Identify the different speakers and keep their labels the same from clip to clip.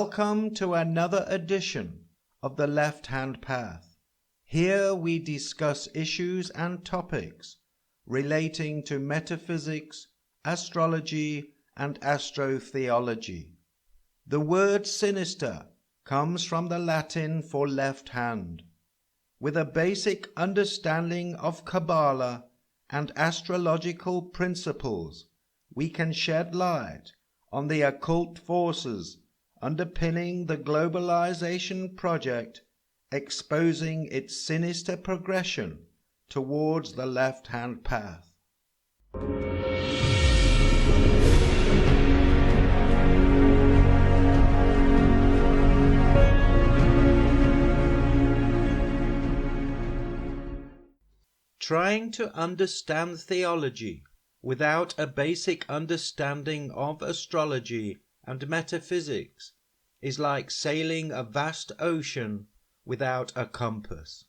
Speaker 1: Welcome to another edition of the Left-Hand Path. Here we discuss issues and topics relating to metaphysics, astrology, and astrotheology. The word sinister comes from the Latin for left hand. With a basic understanding of Kabbalah and astrological principles, we can shed light on the occult forces underpinning the globalization project, exposing its sinister progression towards the left-hand path. Trying to understand theology without a basic understanding of astrology and metaphysics is like sailing a vast ocean without a compass.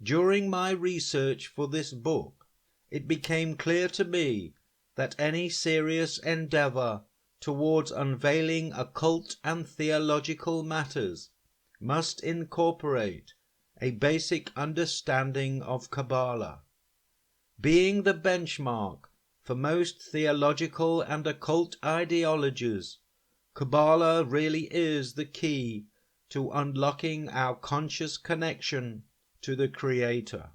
Speaker 1: During my research for this book, it became clear to me that any serious endeavor towards unveiling occult and theological matters must incorporate a basic understanding of Kabbalah. Being the benchmark for most theological and occult ideologies, Kabbalah really is the key to unlocking our conscious connection to the Creator.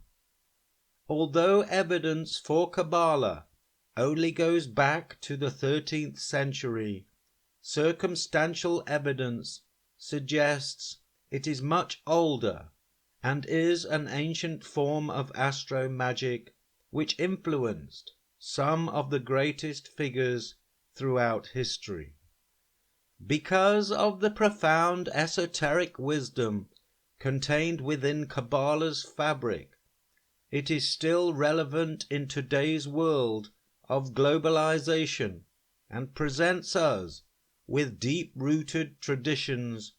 Speaker 1: Although evidence for Kabbalah only goes back to the 13th century, circumstantial evidence suggests it is much older and is an ancient form of astro-magic which influenced some of the greatest figures throughout history. Because of the profound esoteric wisdom contained within Kabbalah's fabric, it is still relevant in today's world of globalization and presents us with deep-rooted traditions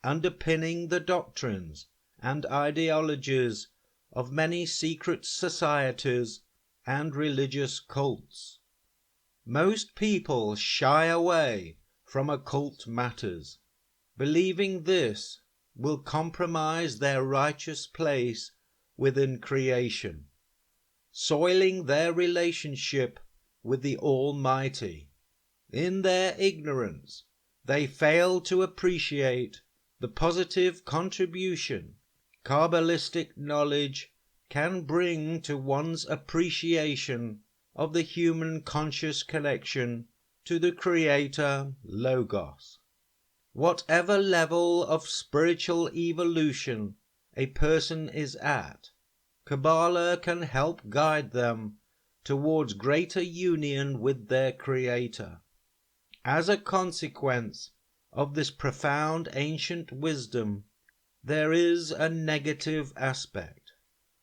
Speaker 1: underpinning the doctrines and ideologies of many secret societies and religious cults. Most people shy away from occult matters, believing this will compromise their righteous place within creation, soiling their relationship with the Almighty. In their ignorance, they fail to appreciate the positive contribution Kabbalistic knowledge can bring to one's appreciation of the human conscious connection to the Creator Logos. Whatever level of spiritual evolution a person is at, Kabbalah can help guide them towards greater union with their Creator. As a consequence of this profound ancient wisdom, there is a negative aspect.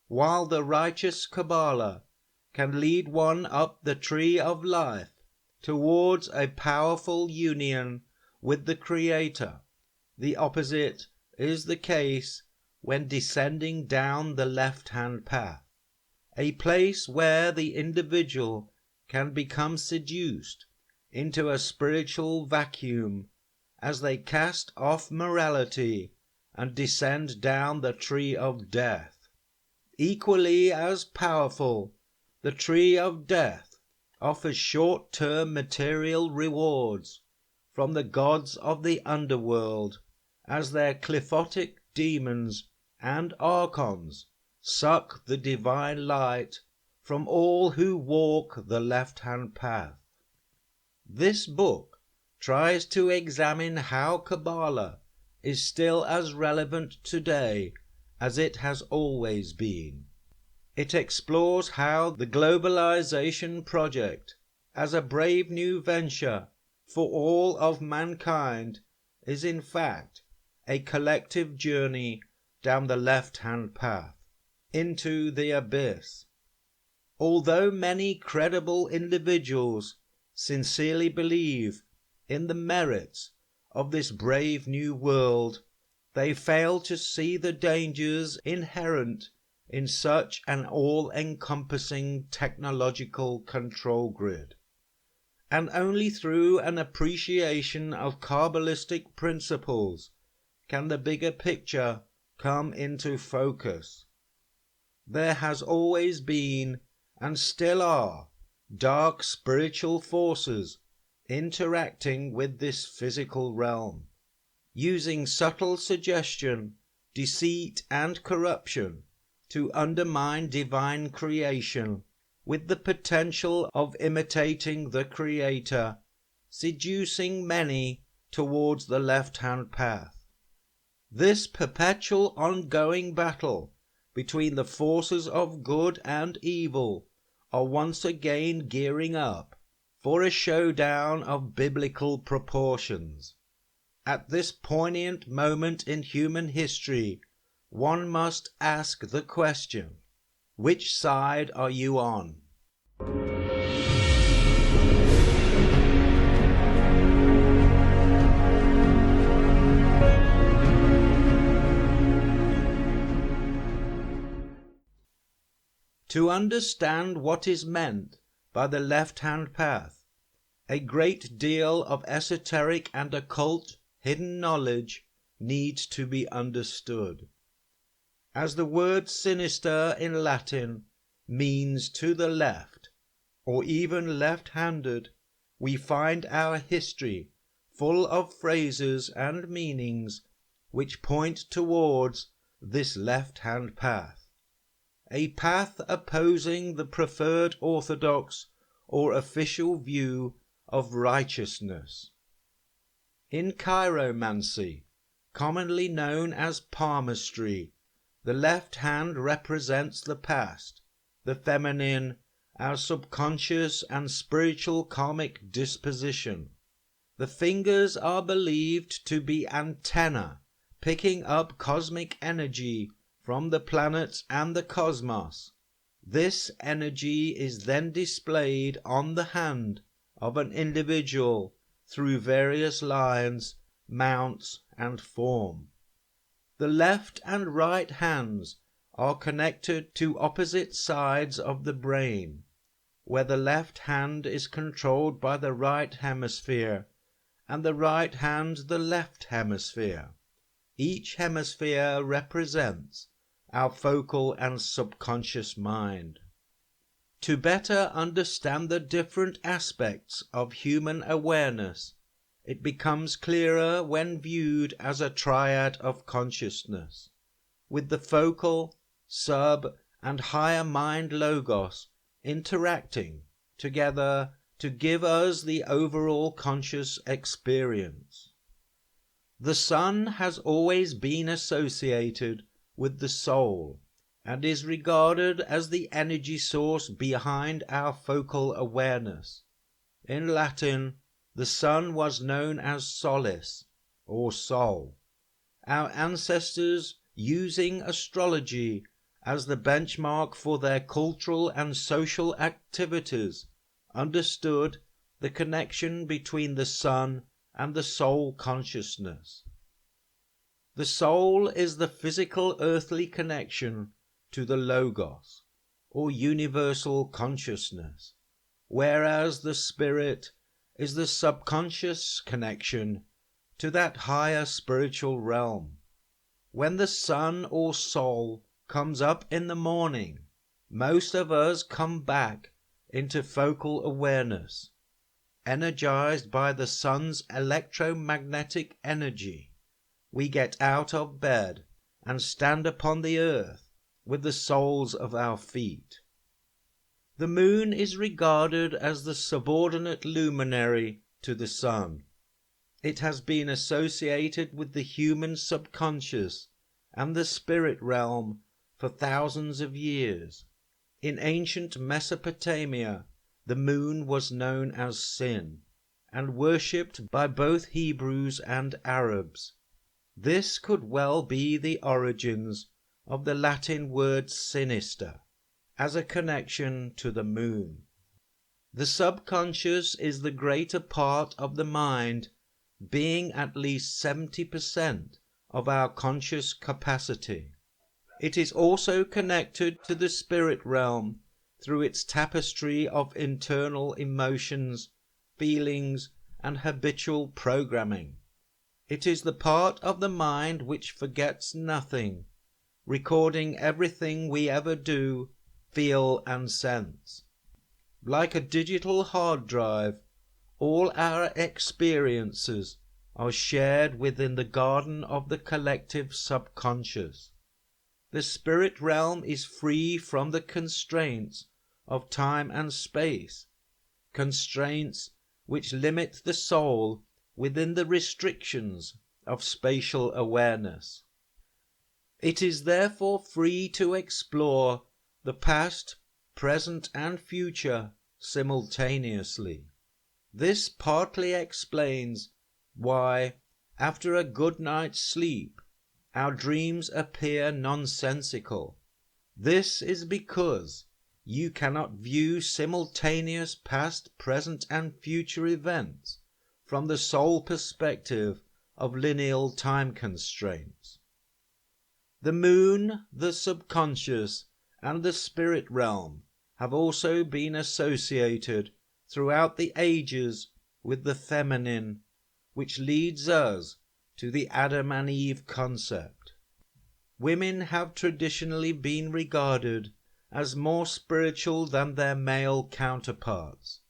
Speaker 1: While the righteous Kabbalah can lead one up the tree of life towards a powerful union with the Creator, the opposite is the case when descending down the left-hand path, a place where the individual can become seduced into a spiritual vacuum as they cast off morality and descend down the tree of death. Equally as powerful, the tree of death offers short-term material rewards from the gods of the underworld as their qliphothic demons and archons suck the divine light from all who walk the left-hand path. This book tries to examine how Kabbalah is still as relevant today as it has always been. It explores how the globalization project, as a brave new venture for all of mankind, is in fact a collective journey down the left-hand path into the abyss. Although many credible individuals sincerely believe in the merits of this brave new world, they fail to see the dangers inherent in such an all-encompassing technological control grid. and only through an appreciation of Kabbalistic principles can the bigger picture come into focus. There has always been, and still are, dark spiritual forces interacting with this physical realm, using subtle suggestion, deceit, and corruption to undermine divine creation, with the potential of imitating the Creator, seducing many towards the left-hand path. This perpetual ongoing battle between the forces of good and evil are once again gearing up for a showdown of biblical proportions. At this poignant moment in human history, one must ask the question, which side are you on? To understand what is meant by the left-hand path, a great deal of esoteric and occult hidden knowledge needs to be understood. As the word sinister in Latin means to the left, or even left-handed, we find our history full of phrases and meanings which point towards this left-hand path, a path opposing the preferred orthodox or official view of righteousness. In chiromancy, commonly known as palmistry, the left hand represents the past, the feminine, our subconscious and spiritual karmic disposition. The fingers are believed to be antennae picking up cosmic energy from the planets and the cosmos. This energy is then displayed on the hand of an individual through various lines, mounts, and form. The left and right hands are connected to opposite sides of the brain, where the left hand is controlled by the right hemisphere and the right hand the left hemisphere. Each hemisphere represents our focal and subconscious mind. To better understand the different aspects of human awareness, it becomes clearer when viewed as a triad of consciousness, with the focal, sub, and higher mind logos interacting together to give us the overall conscious experience. The sun has always been associated with the soul and is regarded as the energy source behind our focal awareness. In Latin, the sun was known as solis, or sol. Our ancestors, using astrology as the benchmark for their cultural and social activities, understood the connection between the sun and the soul consciousness. The soul is the physical earthly connection to the logos, or universal consciousness, whereas the spirit is the subconscious connection to that higher spiritual realm. When the sun or soul comes up in the morning, most of us come back into focal awareness, energized by the sun's electromagnetic energy. We get out of bed and stand upon the earth with the soles of our feet. The moon is regarded as the subordinate luminary to the sun. It has been associated with the human subconscious and the spirit realm for thousands of years. In ancient Mesopotamia, the moon was known as Sin, and worshipped by both Hebrews and Arabs. This could well be the origins of the Latin word sinister, as a connection to the moon. The subconscious is the greater part of the mind, being at least 70% of our conscious capacity. It is also connected to the spirit realm through its tapestry of internal emotions, feelings, and habitual programming. It is the part of the mind which forgets nothing, recording everything we ever do, feel, and sense. Like a digital hard drive, all our experiences are shared within the garden of the collective subconscious. The spirit realm is free from the constraints of time and space, constraints which limit the soul within the restrictions of spatial awareness. It is therefore free to explore the past, present, and future simultaneously. This partly explains why, after a good night's sleep, our dreams appear nonsensical. This is because you cannot view simultaneous past, present, and future events from the sole perspective of lineal time constraints. The moon, the subconscious, and the spirit realm have also been associated throughout the ages with the feminine, which leads us to the Adam and Eve concept. Women have traditionally been regarded as more spiritual than their male counterparts,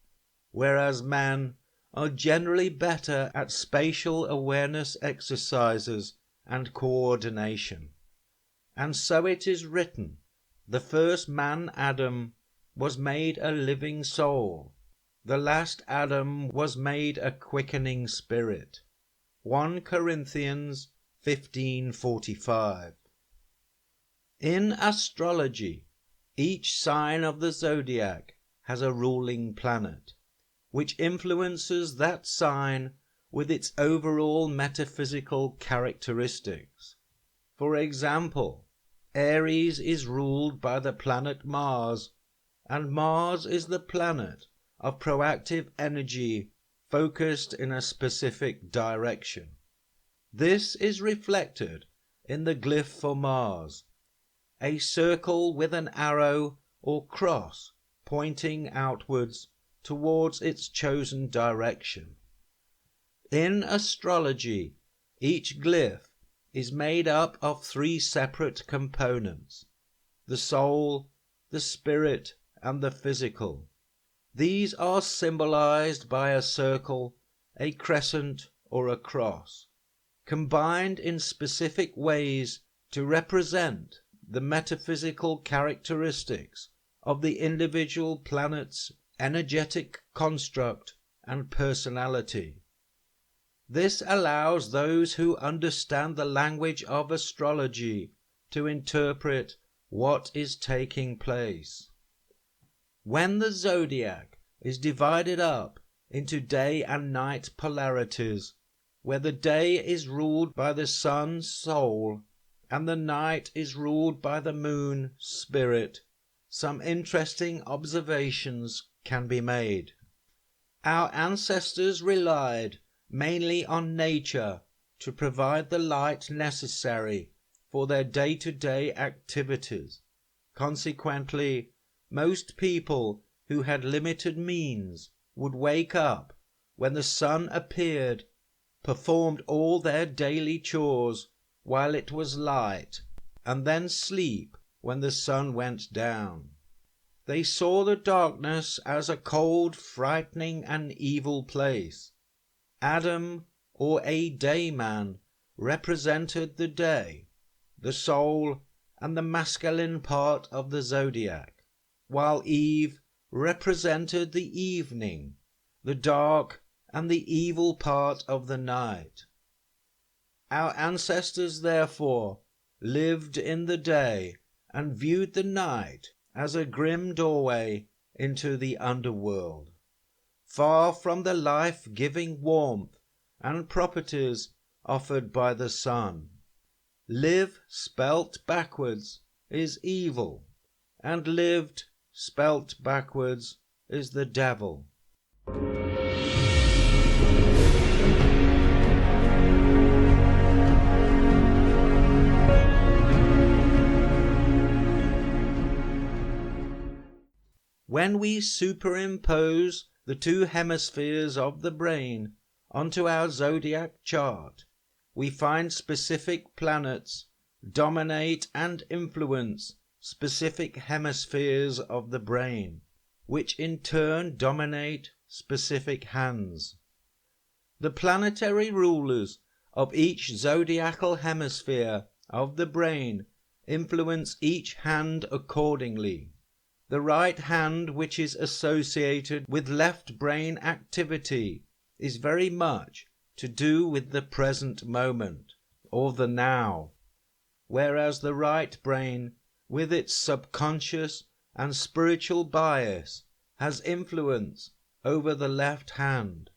Speaker 1: whereas men are generally better at spatial awareness exercises and coordination. And so it is written, the first man, Adam, was made a living soul. The last Adam was made a quickening spirit. 1 Corinthians 15:45. In astrology, each sign of the zodiac has a ruling planet, which influences that sign with its overall metaphysical characteristics. For example, Aries is ruled by the planet Mars, and Mars is the planet of proactive energy focused in a specific direction. This is reflected in the glyph for Mars, a circle with an arrow or cross pointing outwards towards its chosen direction. In astrology, each glyph is made up of 3 separate components: the soul, the spirit, and the physical. These are symbolized by a circle, a crescent, or a cross, combined in specific ways to represent the metaphysical characteristics of the individual planet's energetic construct and personality. This allows those who understand the language of astrology to interpret what is taking place. When the zodiac is divided up into day and night polarities, where the day is ruled by the sun, soul, and the night is ruled by the moon, spirit, some interesting observations can be made. Our ancestors relied mainly on nature to provide the light necessary for their day-to-day activities. Consequently, most people who had limited means would wake up when the sun appeared, performed all their daily chores while it was light, and then sleep when the sun went down. They saw the darkness as a cold, frightening, and evil place. Adam, or a day man, represented the day, the soul, and the masculine part of the zodiac, while Eve represented the evening, the dark, and the evil part of the night. Our ancestors, therefore, lived in the day and viewed the night as a grim doorway into the underworld, far from the life-giving warmth and properties offered by the sun. Live spelt backwards is evil, and lived spelt backwards is the devil. When we superimpose the two hemispheres of the brain onto our zodiac chart, we find specific planets dominate and influence specific hemispheres of the brain, which in turn dominate specific hands. The planetary rulers of each zodiacal hemisphere of the brain influence each hand accordingly. The right hand, which is associated with left brain activity, is very much to do with the present moment, or the now, whereas the right brain, with its subconscious and spiritual bias, has influence over the left hand.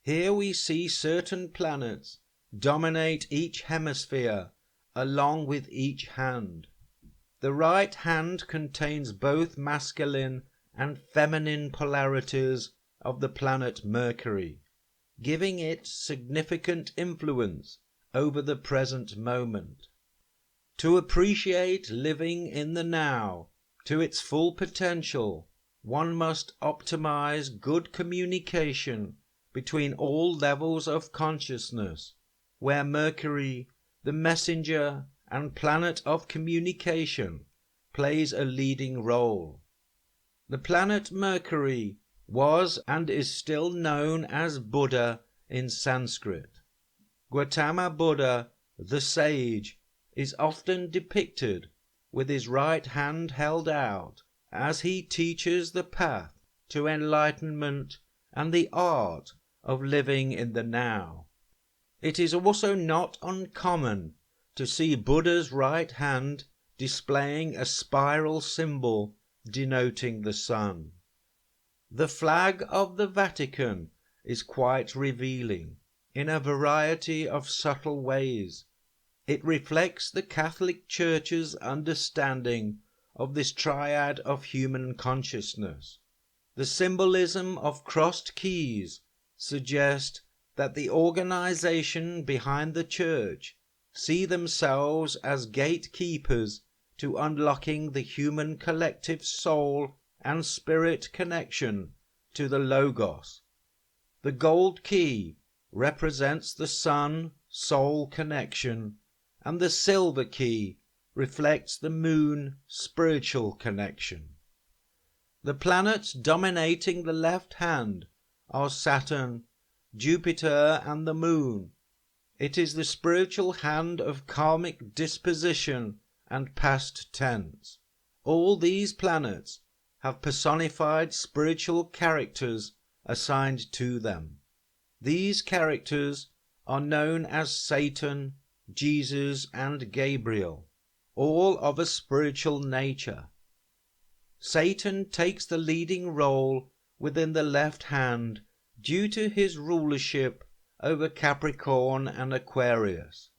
Speaker 1: Here we see certain planets dominate each hemisphere along with each hand. The right hand contains both masculine and feminine polarities of the planet Mercury, giving it significant influence over the present moment. To appreciate living in the now to its full potential, one must optimize good communication between all levels of consciousness, where Mercury, the messenger and planet of communication, plays a leading role. The planet Mercury was and is still known as Buddha in Sanskrit. Gautama Buddha, the sage, is often depicted with his right hand held out as he teaches the path to enlightenment and the art of living in the now. It is also not uncommon to see Buddha's right hand displaying a spiral symbol denoting the sun. The flag of the Vatican is quite revealing in a variety of subtle ways. It reflects the Catholic Church's understanding of this triad of human consciousness. The symbolism of crossed keys suggests that the organization behind the Church see themselves as gatekeepers to unlocking the human collective soul and spirit connection to the Logos. The gold key represents the sun-soul connection, and the silver key reflects the moon spiritual connection. The planets dominating the left hand are Saturn, Jupiter and the moon. It is the spiritual hand of karmic disposition and past tense. All these planets have personified spiritual characters assigned to them. These characters are known as Satan, Jesus and Gabriel, all of a spiritual nature. Satan takes the leading role within the left hand due to his rulership over Capricorn and Aquarius,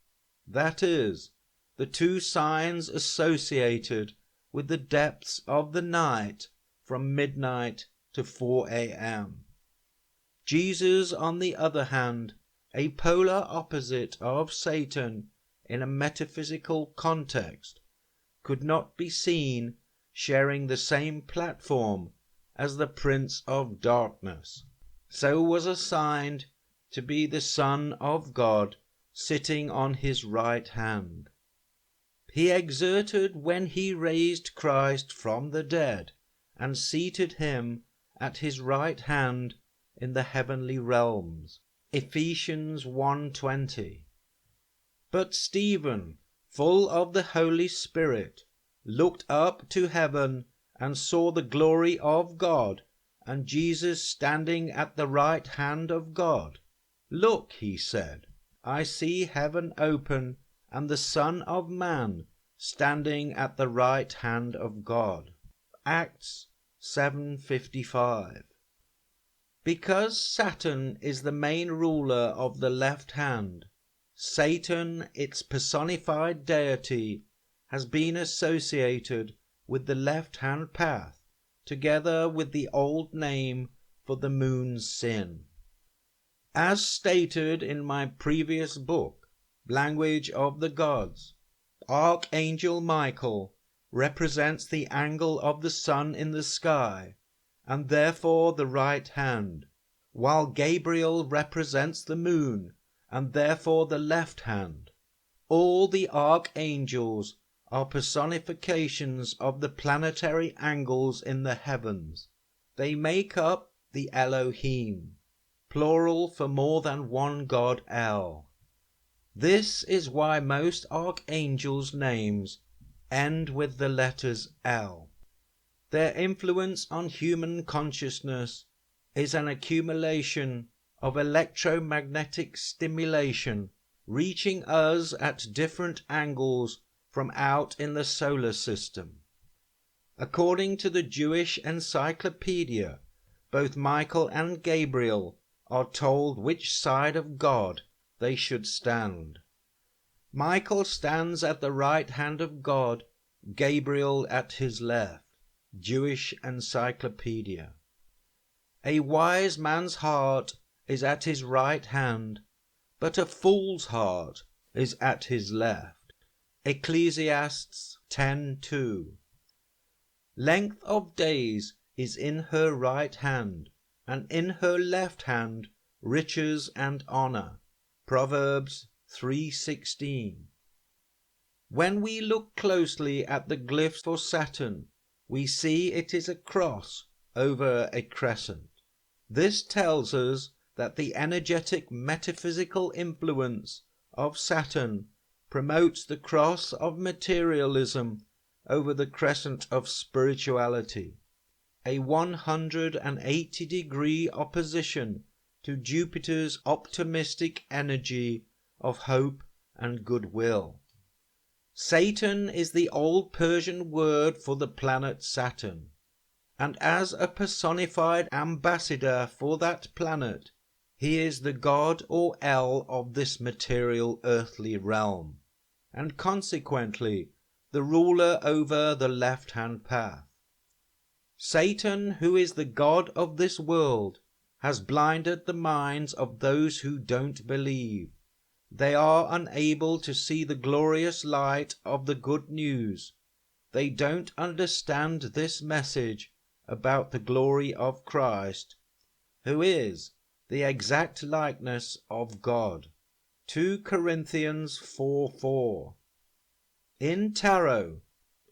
Speaker 1: that is, the two signs associated with the depths of the night from midnight to 4 a.m. Jesus, on the other hand, a polar opposite of Satan in a metaphysical context, could not be seen sharing the same platform as the Prince of Darkness. So was assigned to be the Son of God sitting on his right hand. He exerted when he raised Christ from the dead and seated him at his right hand in the heavenly realms. Ephesians 1:20. But Stephen, full of the Holy Spirit, looked up to heaven and saw the glory of God and Jesus standing at the right hand of God. Look, he said, I see heaven open and the Son of Man standing at the right hand of God. Acts 7:55. Because Saturn is the main ruler of the left hand, Satan, its personified deity, has been associated with the left-hand path, together with the old name for the moon's sin. As stated in my previous book, Language of the Gods, Archangel Michael represents the angle of the sun in the sky and therefore the right hand, while Gabriel represents the moon, and therefore the left hand. All the archangels are personifications of the planetary angles in the heavens. They make up the Elohim, plural for more than one God El. This is why most archangels' names end with the letters El. Their influence on human consciousness is an accumulation of electromagnetic stimulation reaching us at different angles from out in the solar system. According to the Jewish encyclopedia, both Michael and Gabriel are told which side of God they should stand. Michael stands at the right hand of God, Gabriel at his left. Jewish encyclopedia. A wise man's heart is at his right hand, but a fool's heart is at his left. Ecclesiastes 10:2. Length of days is in her right hand, and in her left hand riches and honor. Proverbs 3:16. When we look closely at the glyphs for Saturn, we see it is a cross over a crescent. This tells us that the energetic metaphysical influence of Saturn promotes the cross of materialism over the crescent of spirituality, a 180-degree opposition to Jupiter's optimistic energy of hope and goodwill. Satan is the old Persian word for the planet Saturn, and as a personified ambassador for that planet, he is the god or El of this material earthly realm, and consequently the ruler over the left-hand path. Satan, who is the god of this world, has blinded the minds of those who don't believe. They are unable to see the glorious light of the good news. They don't understand this message about the glory of Christ, who is the exact likeness of God. 2 Corinthians 4:4. In tarot,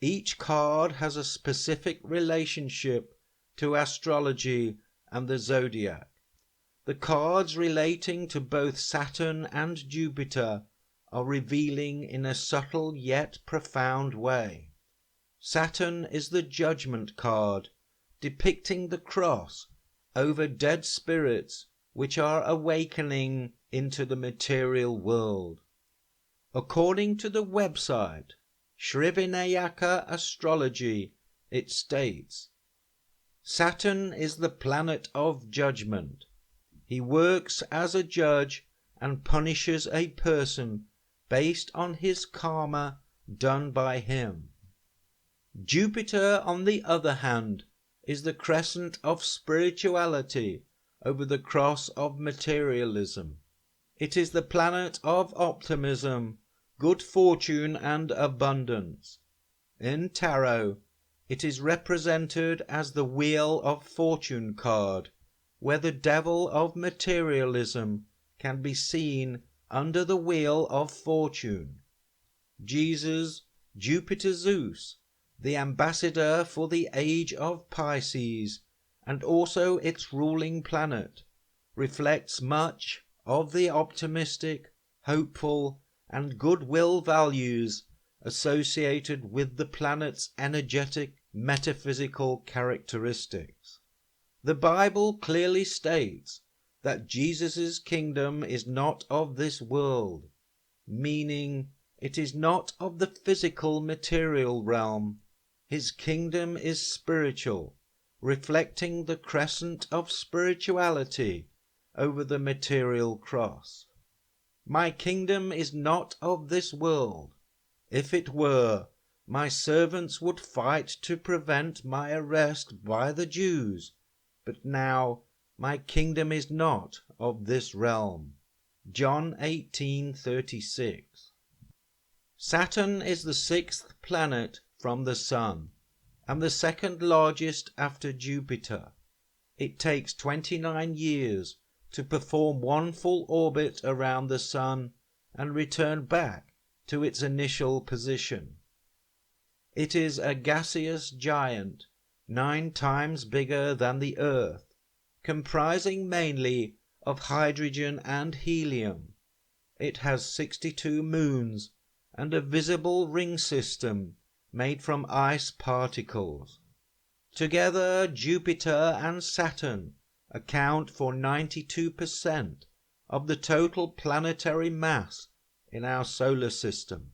Speaker 1: each card has a specific relationship to astrology and the zodiac. The cards relating to both Saturn and Jupiter are revealing in a subtle yet profound way. Saturn is the judgment card, depicting the cross over dead spirits which are awakening into the material world. According to the website Shrivinayaka Astrology, it states, Saturn is the planet of judgment. He works as a judge and punishes a person based on his karma done by him. Jupiter, on the other hand, is the crescent of spirituality over the cross of materialism. It is the planet of optimism, good fortune and abundance. In tarot, it is represented as the Wheel of Fortune card, where the devil of materialism can be seen under the Wheel of Fortune. Jesus, Jupiter Zeus, the ambassador for the age of Pisces, and also its ruling planet, reflects much of the optimistic, hopeful, and goodwill values associated with the planet's energetic, metaphysical characteristics. The Bible clearly states that Jesus' kingdom is not of this world, meaning it is not of the physical material realm. His kingdom is spiritual, reflecting the crescent of spirituality over the material cross. My kingdom is not of this world. If it were, my servants would fight to prevent my arrest by the Jews. But now my kingdom is not of this realm. John 18:36. Saturn is the sixth planet from the Sun, and the second largest after Jupiter. it takes 29 years to perform one full orbit around the Sun and return back to its initial position. It is a gaseous giant 9 times bigger than the Earth, comprising mainly of hydrogen and helium. It has 62 moons and a visible ring system made from ice particles. Together, Jupiter and Saturn account for 92% of the total planetary mass in our solar system.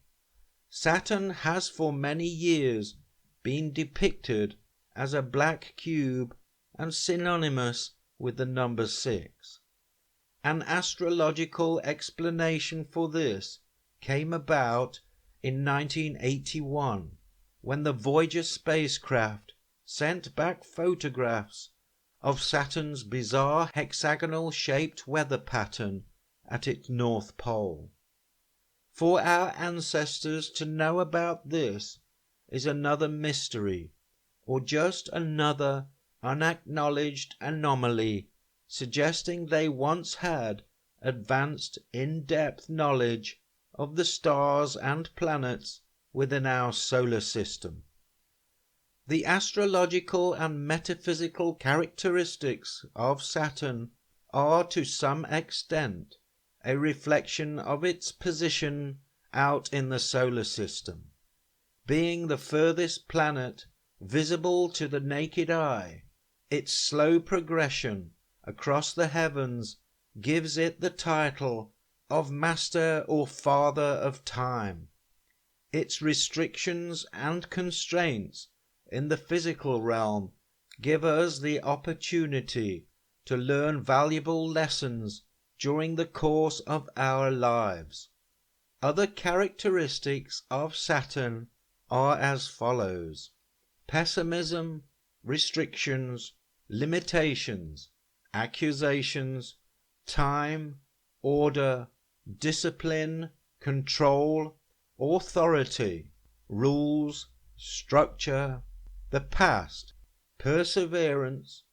Speaker 1: Saturn has for many years been depicted as a black cube and synonymous with the number 6. An astrological explanation for this came about in 1981 when the Voyager spacecraft sent back photographs of Saturn's bizarre hexagonal-shaped weather pattern at its north pole. For our ancestors to know about this is another mystery, or just another unacknowledged anomaly, suggesting they once had advanced in-depth knowledge of the stars and planets within our solar system. The astrological and metaphysical characteristics of Saturn are to some extent a reflection of its position out in the solar system. Being the furthest planet visible to the naked eye, its slow progression across the heavens gives it the title of Master or Father of Time. Its restrictions and constraints in the physical realm give us the opportunity to learn valuable lessons during the course of our lives. Other characteristics of Saturn are as follows: pessimism, restrictions, limitations, accusations, time, order, discipline, control, authority, rules, structure, the past, perseverance,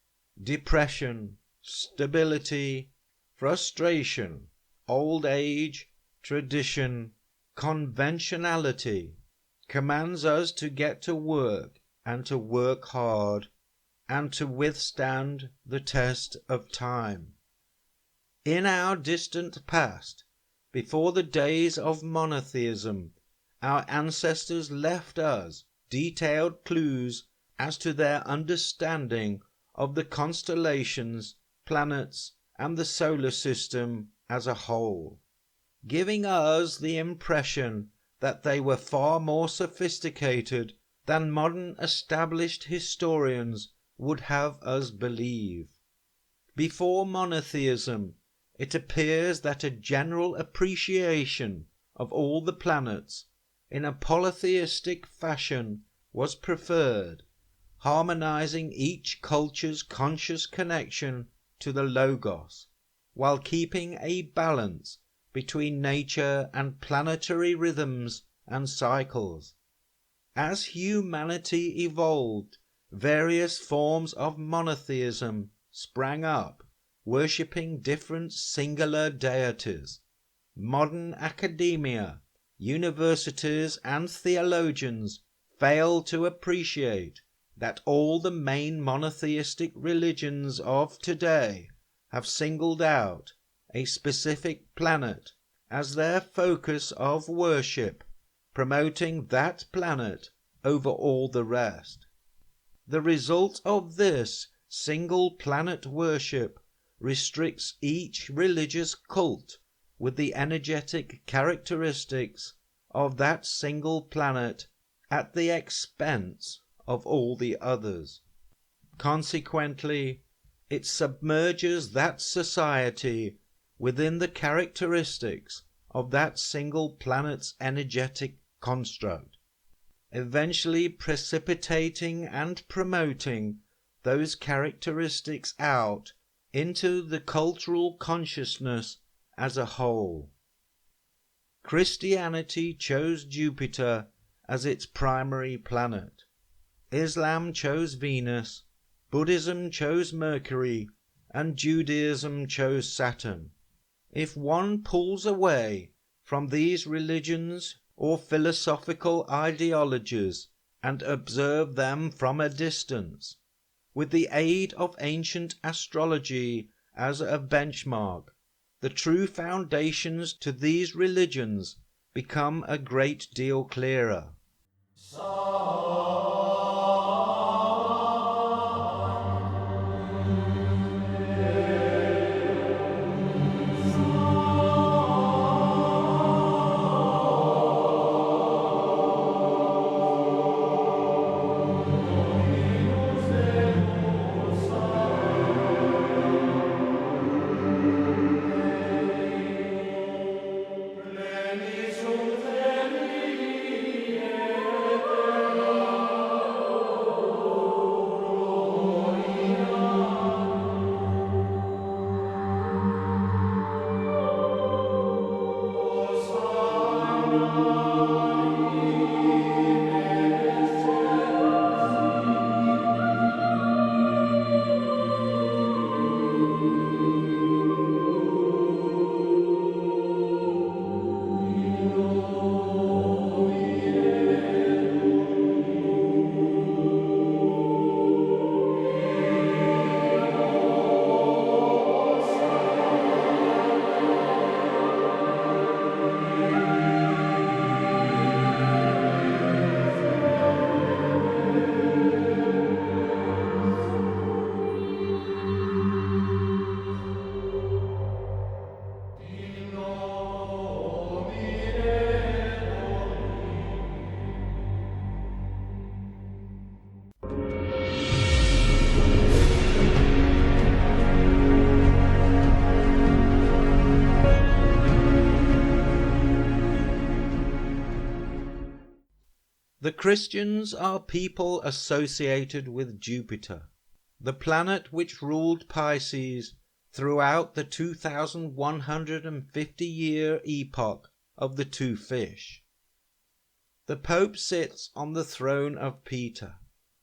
Speaker 1: depression, stability, frustration, old age, tradition, conventionality, commands us to get to work and to work hard and to withstand the test of time. In our distant past, before the days of monotheism, our ancestors left us detailed clues as to their understanding of the constellations, planets, and the solar system as a whole, giving us the impression that they were far more sophisticated than modern established historians would have us believe. Before monotheism, it appears that a general appreciation of all the planets in a polytheistic fashion was preferred, harmonizing each culture's conscious connection to the Logos, while keeping a balance between nature and planetary rhythms and cycles. As humanity evolved, various forms of monotheism sprang up, worshipping different singular deities. Modern academia, universities, and theologians fail to appreciate that all the main monotheistic religions of today have singled out a specific planet as their focus of worship, promoting that planet over all the rest. The result of this single planet worship restricts each religious cult with the energetic characteristics of that single planet at the expense of all the others. Consequently, it submerges that society within the characteristics of that single planet's energetic construct, eventually precipitating and promoting those characteristics out into the cultural consciousness as a whole. Christianity chose Jupiter as its primary planet. Islam chose Venus, Buddhism chose Mercury, and Judaism chose Saturn. If one pulls away from these religions or philosophical ideologies and observe them from a distance, with the aid of ancient astrology as a benchmark, the true foundations to these religions become a great deal clearer. The Christians are people associated with Jupiter, the planet which ruled Pisces throughout the 2150-year epoch of the two fish. The Pope sits on the throne of Peter,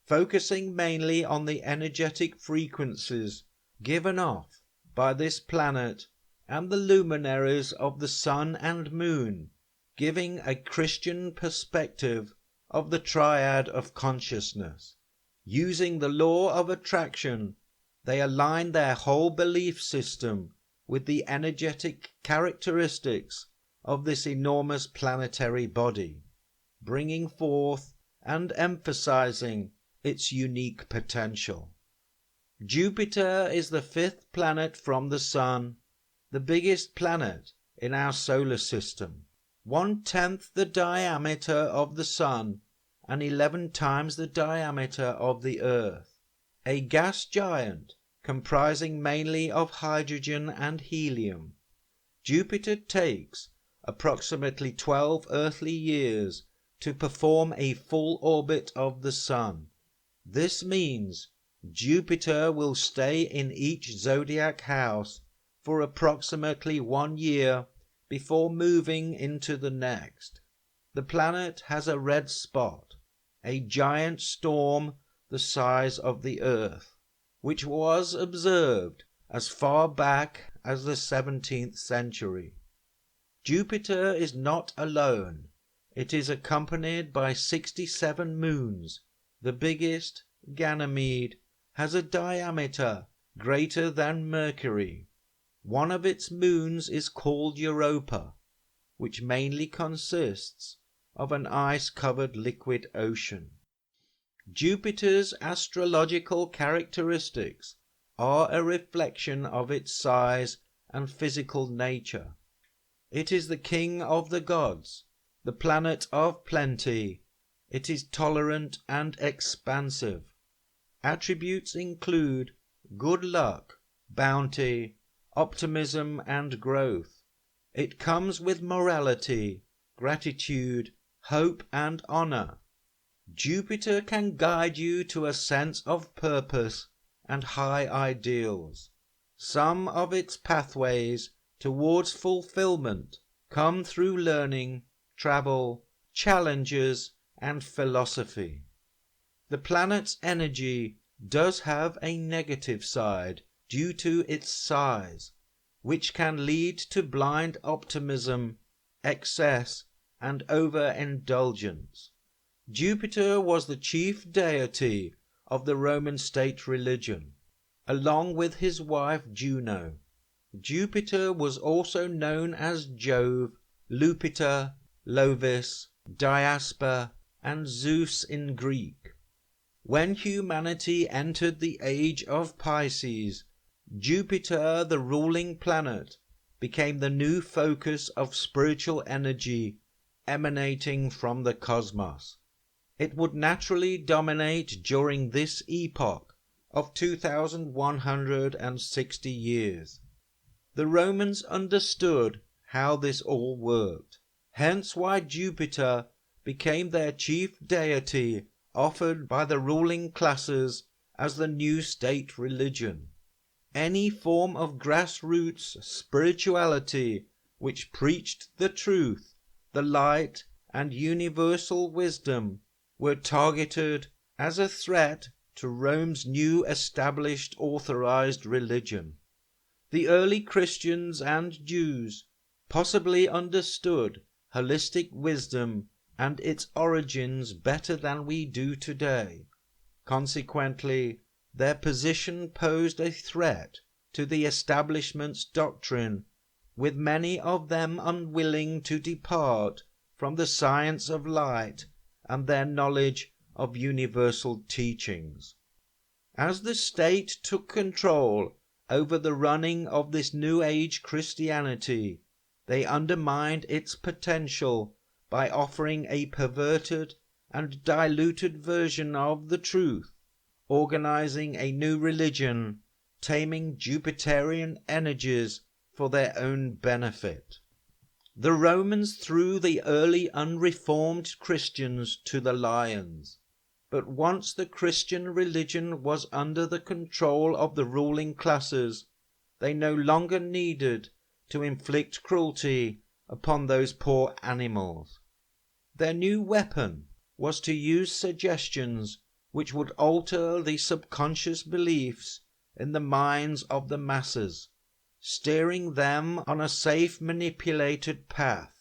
Speaker 1: focusing mainly on the energetic frequencies given off by this planet and the luminaries of the sun and moon, giving a Christian perspective of the triad of consciousness. Using the law of attraction, they align their whole belief system with the energetic characteristics of this enormous planetary body, bringing forth and emphasizing its unique potential. Jupiter is the fifth planet from the Sun, the biggest planet in our solar system, 1/10 the diameter of the Sun and 11 times the diameter of the Earth, a gas giant comprising mainly of hydrogen and helium. Jupiter takes approximately 12 earthly years to perform a full orbit of the Sun. This means Jupiter will stay in each zodiac house for approximately 1 year before moving into the next. The planet has a red spot, a giant storm the size of the Earth, which was observed as far back as the 17th century. Jupiter is not alone. It is accompanied by 67 moons. The biggest, Ganymede, has a diameter greater than Mercury. One of its moons is called Europa, which mainly consists of an ice-covered liquid ocean. Jupiter's astrological characteristics are a reflection of its size and physical nature. It is the king of the gods, the planet of plenty. It is tolerant and expansive. Attributes include good luck, bounty, optimism and growth. It comes with morality, gratitude, hope and honor. Jupiter can guide you to a sense of purpose and high ideals. Some of its pathways towards fulfillment come through learning, travel, challenges, and philosophy. The planet's energy does have a negative side due to its size, which can lead to blind optimism, excess, and overindulgence. Jupiter was the chief deity of the Roman state religion, along with his wife Juno. Jupiter was also known as Jove, Lupiter, Lovis, Diaspar, and Zeus in Greek. When humanity entered the age of Pisces, Jupiter, the ruling planet, became the new focus of spiritual energy emanating from the cosmos. It would naturally dominate during this epoch of 2160 years. The Romans understood how this all worked, hence why Jupiter became their chief deity, offered by the ruling classes as the new state religion. Any form of grassroots spirituality which preached the truth, the light, and universal wisdom were targeted as a threat to Rome's new established authorized religion. The early Christians and Jews possibly understood holistic wisdom and its origins better than we do today. Consequently, their position posed a threat to the establishment's doctrine, with many of them unwilling to depart from the science of light and their knowledge of universal teachings. As the state took control over the running of this New Age Christianity, they undermined its potential by offering a perverted and diluted version of the truth, organizing a new religion, taming Jupiterian energies for their own benefit. The Romans threw the early unreformed Christians to the lions, but once the Christian religion was under the control of the ruling classes, they no longer needed to inflict cruelty upon those poor animals. Their new weapon was to use suggestions which would alter the subconscious beliefs in the minds of the masses, steering them on a safe manipulated path,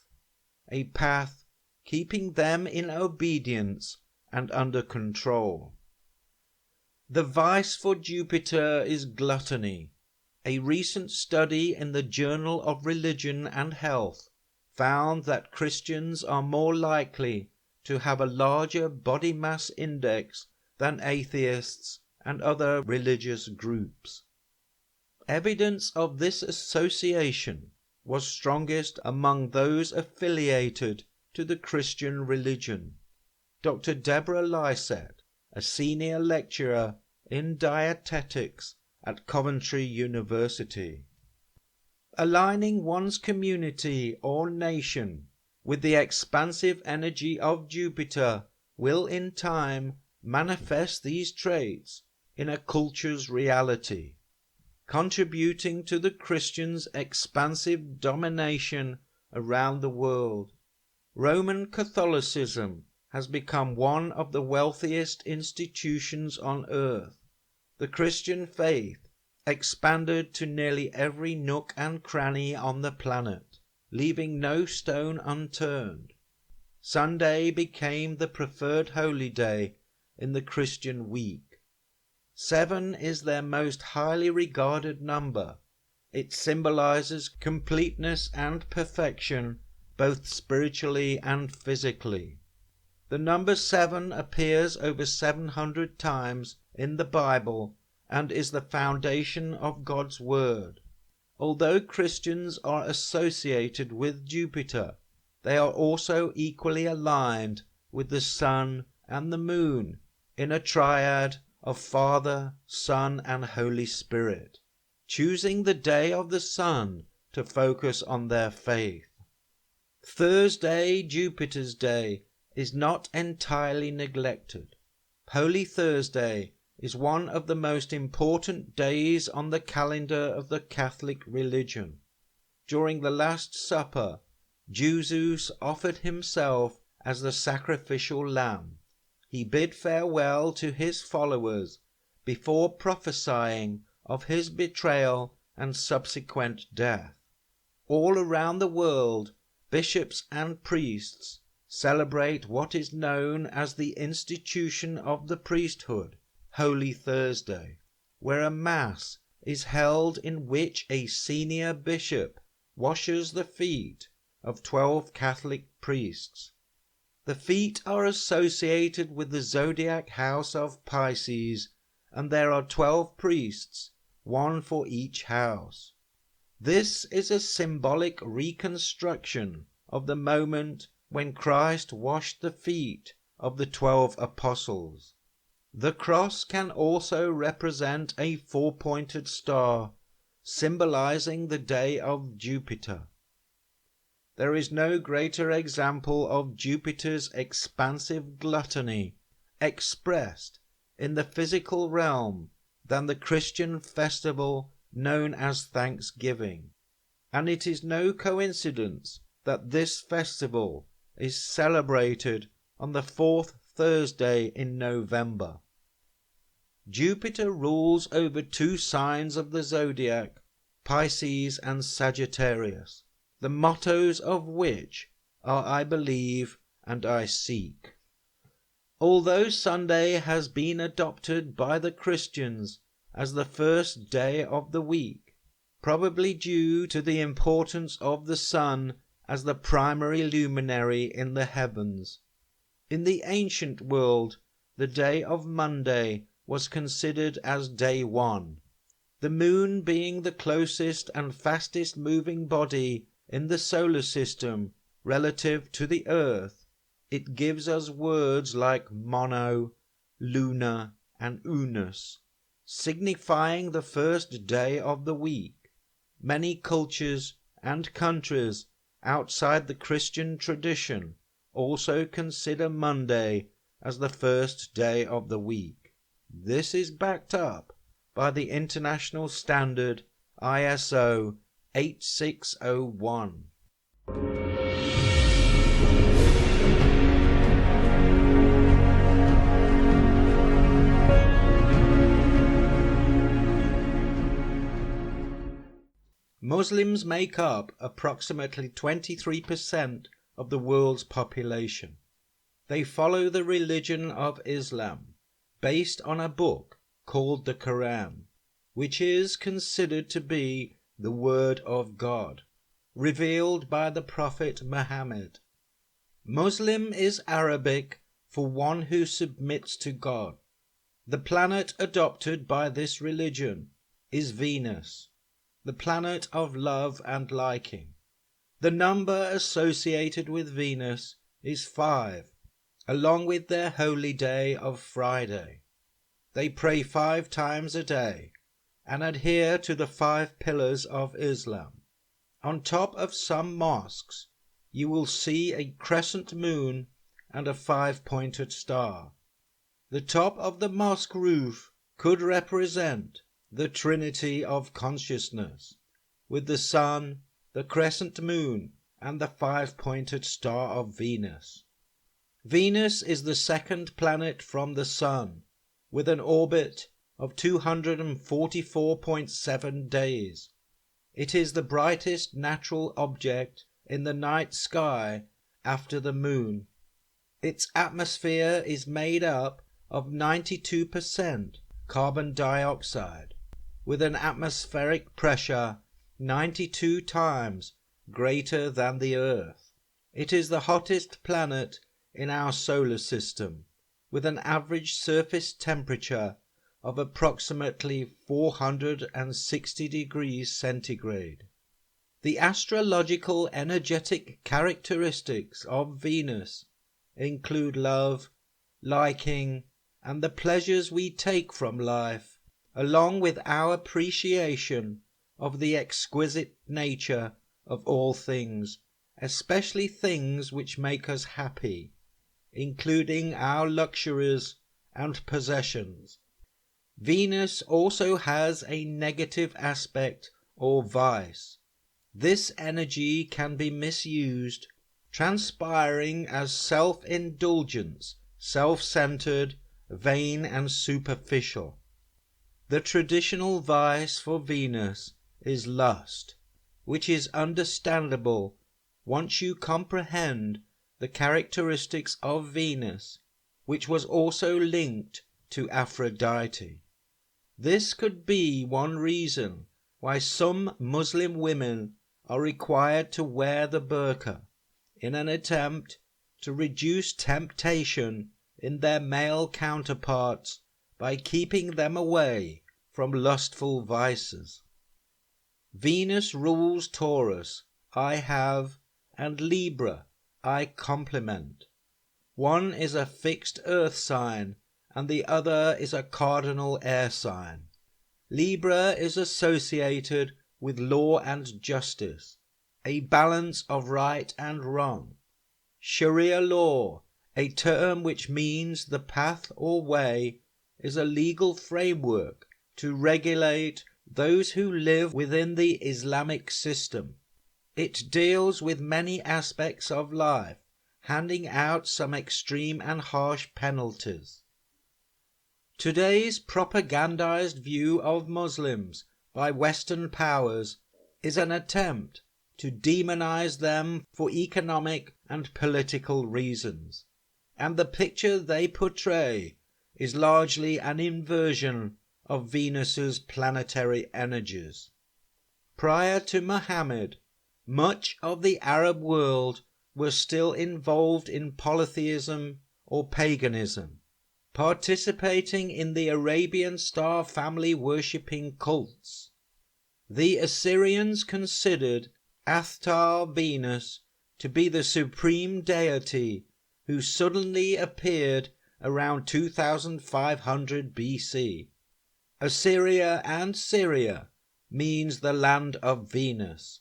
Speaker 1: a path keeping them in obedience and under control. The vice for Jupiter is gluttony. A recent study in the Journal of Religion and Health found that Christians are more likely to have a larger body mass index than atheists and other religious groups. Evidence of this association was strongest among those affiliated to the Christian religion. Dr. Deborah Lysett, a senior lecturer in dietetics at Coventry University. Aligning one's community or nation with the expansive energy of Jupiter will in time manifest these traits in a culture's reality, contributing to the Christians' expansive domination around the world. Roman Catholicism has become one of the wealthiest institutions on earth. The Christian faith expanded to nearly every nook and cranny on the planet, leaving no stone unturned. Sunday became the preferred holy day in the Christian week. 7 is their most highly regarded number. It symbolizes completeness and perfection, both spiritually and physically. The number 7 appears over 700 times in the Bible and is the foundation of God's Word. Although Christians are associated with Jupiter, they are also equally aligned with the Sun and the Moon in a triad of Father, Son, and Holy Spirit, choosing the day of the Sun to focus on their faith. Thursday, Jupiter's Day, is not entirely neglected. Holy Thursday is one of the most important days on the calendar of the Catholic religion. During the Last Supper, Jesus offered himself as the sacrificial lamb. He bid farewell to his followers, before prophesying of his betrayal and subsequent death. All around the world, bishops and priests celebrate what is known as the institution of the priesthood, Holy Thursday, where a Mass is held in which a senior bishop washes the feet of 12 Catholic priests. The feet are associated with the zodiac house of Pisces, and there are 12 priests, one for each house. This is a symbolic reconstruction of the moment when Christ washed the feet of the 12 apostles. The cross can also represent a 4-pointed star, symbolizing the day of Jupiter. There is no greater example of Jupiter's expansive gluttony expressed in the physical realm than the Christian festival known as Thanksgiving, and it is no coincidence that this festival is celebrated on the 4th Thursday in November. Jupiter rules over 2 signs of the zodiac, Pisces and Sagittarius, the mottos of which are I believe and I seek. Although Sunday has been adopted by the Christians as the first day of the week, probably due to the importance of the sun as the primary luminary in the heavens, in the ancient world the day of Monday was considered as day 1. The moon being the closest and fastest moving body in the solar system relative to the earth, it gives us words like mono, lunar, and unus, signifying the first day of the week. Many cultures and countries outside the Christian tradition also consider Monday as the first day of the week. This is backed up by the international standard ISO 8601. Muslims make up approximately 23% of the world's population. They follow the religion of Islam, based on a book called the Quran, which is considered to be the Word of God, revealed by the Prophet Muhammad. Muslim is Arabic for one who submits to God. The planet adopted by this religion is Venus, the planet of love and liking. The number associated with Venus is 5, along with their holy day of Friday. They pray 5 times a day and adhere to the 5 pillars of Islam. On top of some mosques, you will see a crescent moon and a 5-pointed star. The top of the mosque roof could represent the Trinity of Consciousness, with the sun, the crescent moon, and the 5-pointed star of Venus. Venus is the second planet from the Sun, with an orbit of 244.7 days. It is the brightest natural object in the night sky after the Moon. Its atmosphere is made up of 92% carbon dioxide, with an atmospheric pressure 92 times greater than the Earth. It is the hottest planet in our solar system, with an average surface temperature of approximately 460 degrees centigrade. The astrological energetic characteristics of Venus include love, liking, and the pleasures we take from life, along with our appreciation of the exquisite nature of all things, especially things which make us happy, including our luxuries and possessions. Venus also has a negative aspect or vice. This energy can be misused, transpiring as self-indulgence, self-centered, vain and superficial. The traditional vice for Venus is lust, which is understandable once you comprehend the characteristics of Venus, which was also linked to Aphrodite. This could be one reason why some Muslim women are required to wear the burqa, in an attempt to reduce temptation in their male counterparts by keeping them away from lustful vices. Venus rules Taurus, I have, and Libra, I complement. One is a fixed earth sign, and the other is a cardinal air sign. Libra is associated with law and justice, a balance of right and wrong. Sharia law, a term which means the path or way, is a legal framework to regulate those who live within the Islamic system. It deals with many aspects of life, handing out some extreme and harsh penalties. Today's propagandized view of Muslims by Western powers is an attempt to demonize them for economic and political reasons, and the picture they portray is largely an inversion of Venus's planetary energies. Prior to Muhammad, much of the Arab world was still involved in polytheism or paganism, participating in the Arabian star family worshipping cults. The Assyrians considered Athtar Venus to be the supreme deity who suddenly appeared around 2500 BC. Assyria and Syria means the land of Venus.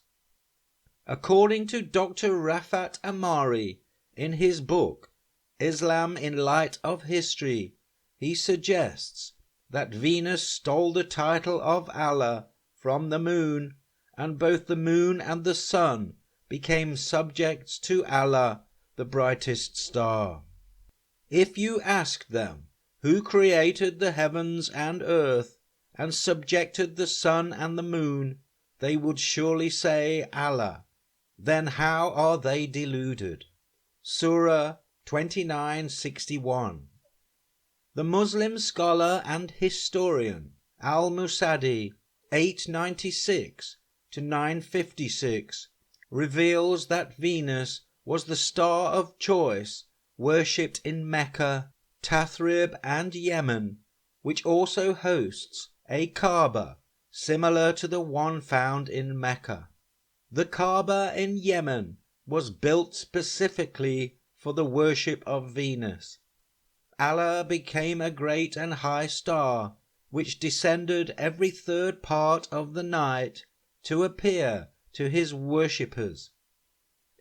Speaker 1: According to Dr. Rafat Amari, in his book Islam in Light of History, he suggests that Venus stole the title of Allah from the moon, and both the moon and the sun became subjects to Allah, the brightest star. If you asked them who created the heavens and earth and subjected the sun and the moon, they would surely say Allah. Then how are they deluded? Surah 29:61. The Muslim scholar and historian Al-Musadi, 896 to 956, reveals that Venus was the star of choice worshipped in Mecca, Tathrib and Yemen, which also hosts a Kaaba similar to the one found in Mecca. The Kaaba in Yemen was built specifically for the worship of Venus. Allah became a great and high star, which descended every third part of the night to appear to his worshippers.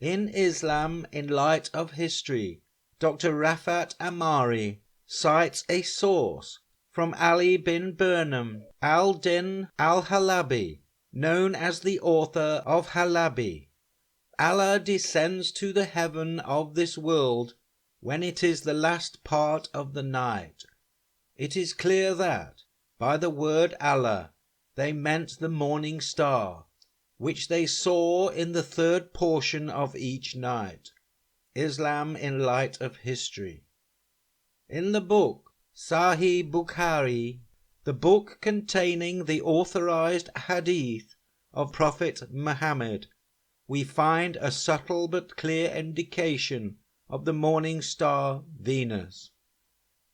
Speaker 1: In Islam in Light of History, Dr. Rafat Amari cites a source from Ali bin Burnham al-Din al-Halabi, known as the author of Halabi. Allah descends to the heaven of this world when it is the last part of the night. It is clear that, by the word Allah, they meant the morning star, which they saw in the third portion of each night. Islam in Light of History. In the book Sahih Bukhari, the book containing the authorized hadith of Prophet Muhammad, we find a subtle but clear indication of the morning star Venus.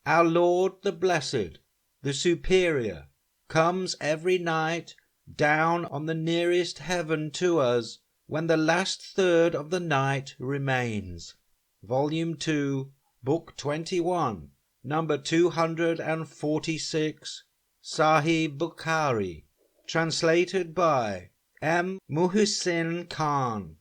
Speaker 1: Our Lord the Blessed, the Superior, comes every night down on the nearest heaven to us when the last third of the night remains. Volume 2, Book 21, number 246, Sahih Bukhari, translated by M. Muhsin Khan.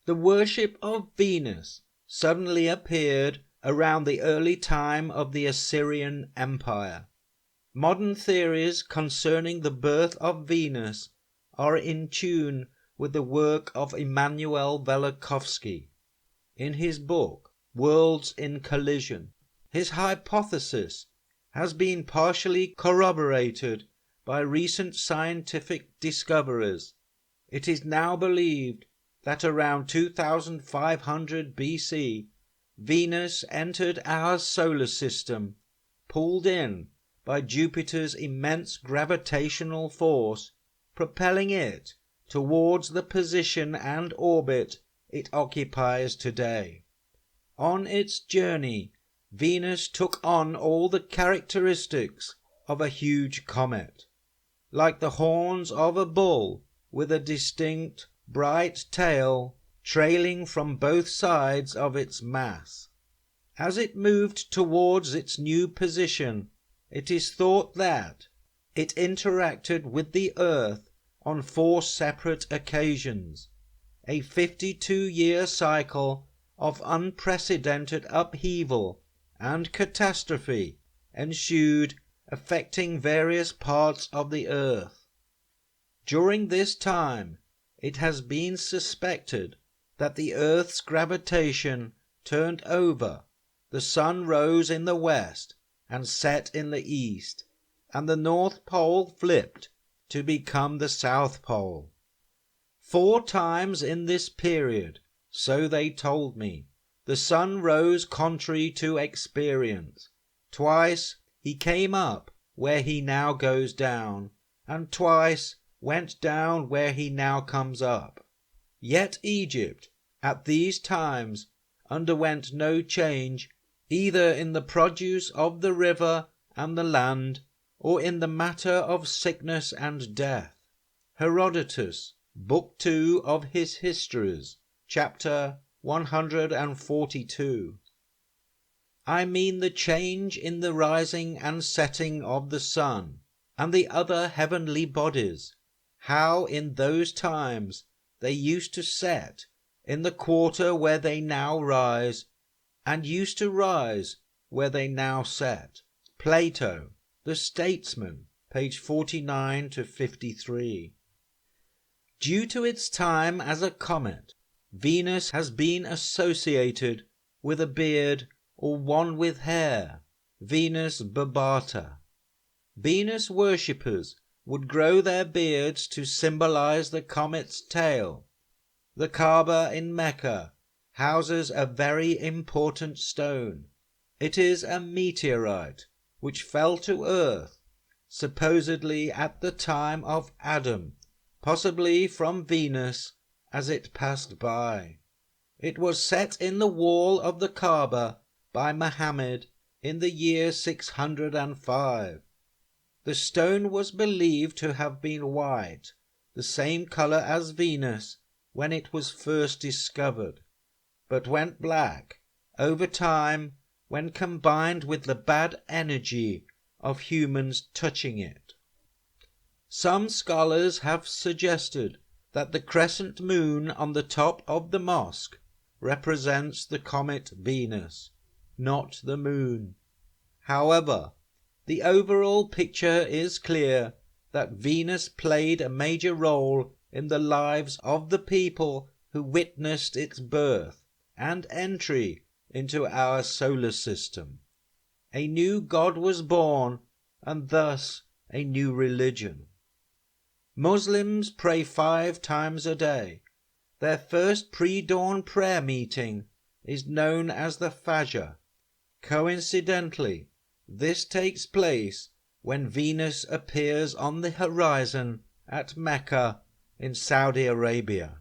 Speaker 1: The worship of Venus suddenly appeared around the early time of the Assyrian Empire. Modern theories concerning the birth of Venus are in tune with the work of Immanuel Velikovsky. In his book Worlds in Collision, his hypothesis has been partially corroborated by recent scientific discoveries. It is now believed that around 2500 BC, Venus entered our solar system, pulled in by Jupiter's immense gravitational force, propelling it towards the position and orbit it occupies today. On its journey, Venus took on all the characteristics of a huge comet, like the horns of a bull, with a distinct, bright tail trailing from both sides of its mass. As it moved towards its new position, it is thought that it interacted with the Earth on 4 separate occasions. A 52-year cycle of unprecedented upheaval and catastrophe ensued, affecting various parts of the Earth. During this time, it has been suspected that the Earth's gravitation turned over, the sun rose in the west and set in the east, and the North Pole flipped to become the South Pole. 4 times in this period, so they told me, the sun rose contrary to experience. Twice he came up where he now goes down, and twice went down where he now comes up. Yet Egypt at these times underwent no change either in the produce of the river and the land, or in the matter of sickness and death. Herodotus, Book 2 of his Histories, chapter 142. I mean the change in the rising and setting of the sun and the other heavenly bodies, how in those times they used to set in the quarter where they now rise, and used to rise where they now set. Plato, the Statesman, page 49 to 53. Due to its time as a comet, Venus has been associated with a beard or one with hair, Venus barbata. Venus worshippers would grow their beards to symbolize the comet's tail. The Kaaba in Mecca houses a very important stone. It is a meteorite which fell to earth, supposedly at the time of Adam, possibly from Venus as it passed by. It was set in the wall of the Kaaba by Muhammad in the year 605. The stone was believed to have been white, the same color as Venus when it was first discovered, but went black over time when combined with the bad energy of humans touching it. Some scholars have suggested that the crescent moon on the top of the mosque represents the comet Venus, not the moon. However, the overall picture is clear that Venus played a major role in the lives of the people who witnessed its birth and entry into our solar system. A new god was born, and thus a new religion. Muslims pray 5 times a day. Their first pre-dawn prayer meeting is known as the Fajr. Coincidentally, this takes place when Venus appears on the horizon at Mecca in Saudi Arabia.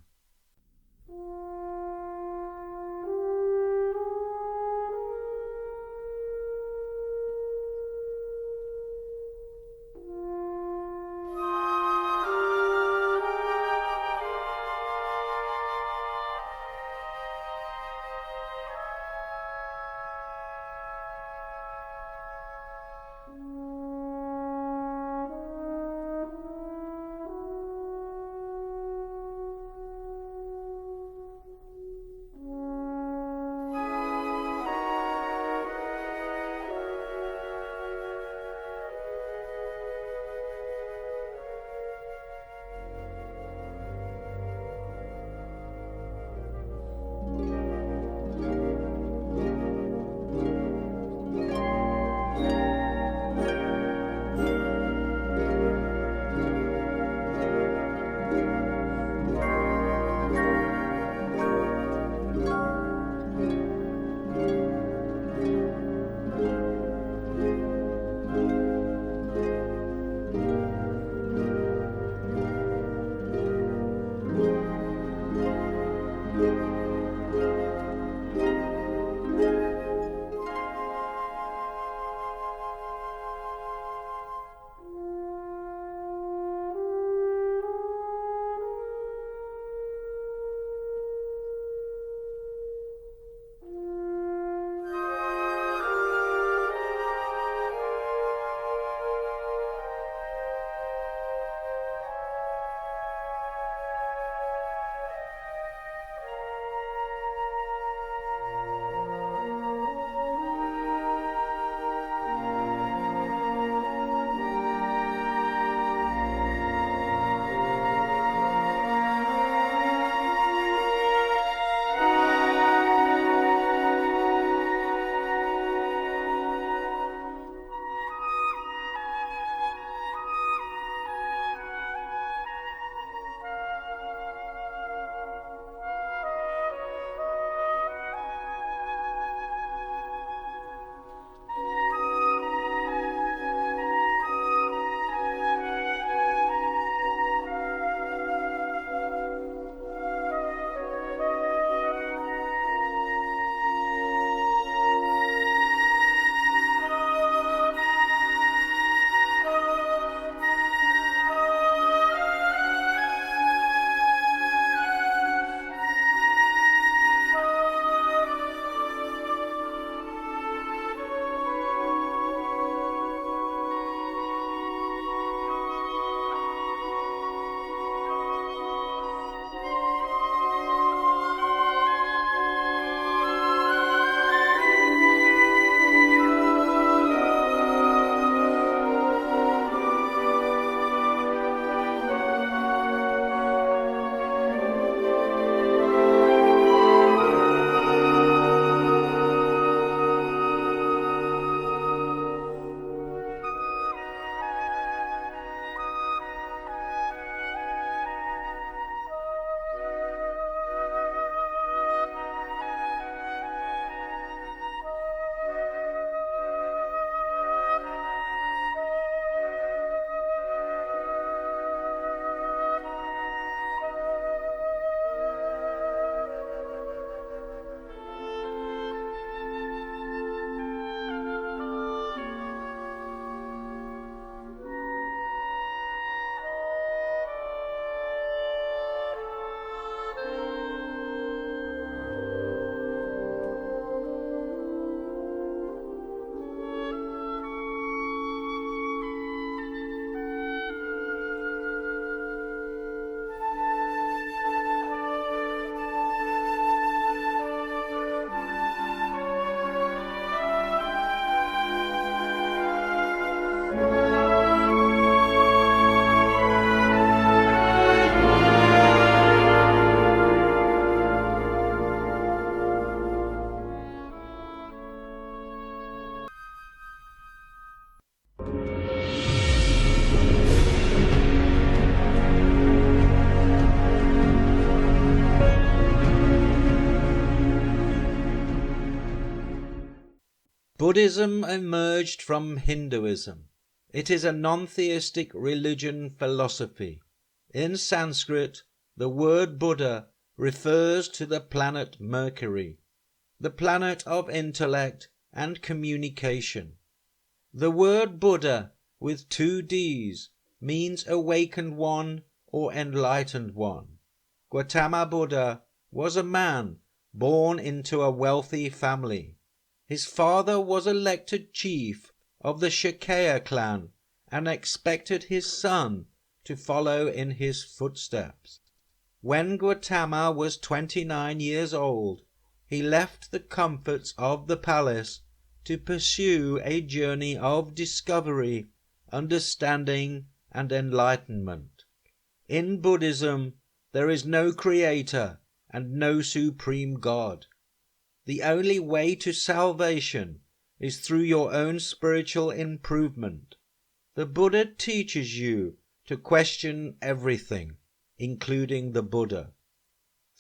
Speaker 1: Buddhism emerged from Hinduism. It is a non-theistic religion philosophy. In Sanskrit, the word Buddha refers to the planet Mercury, the planet of intellect and communication. The word Buddha with 2 Ds means awakened one or enlightened one. Gautama Buddha was a man born into a wealthy family. His father was elected chief of the Shakya clan and expected his son to follow in his footsteps. When Gautama was 29 years old, he left the comforts of the palace to pursue a journey of discovery, understanding, and enlightenment. In Buddhism, there is no creator and no supreme God. The only way to salvation is through your own spiritual improvement. The Buddha teaches you to question everything, including the Buddha.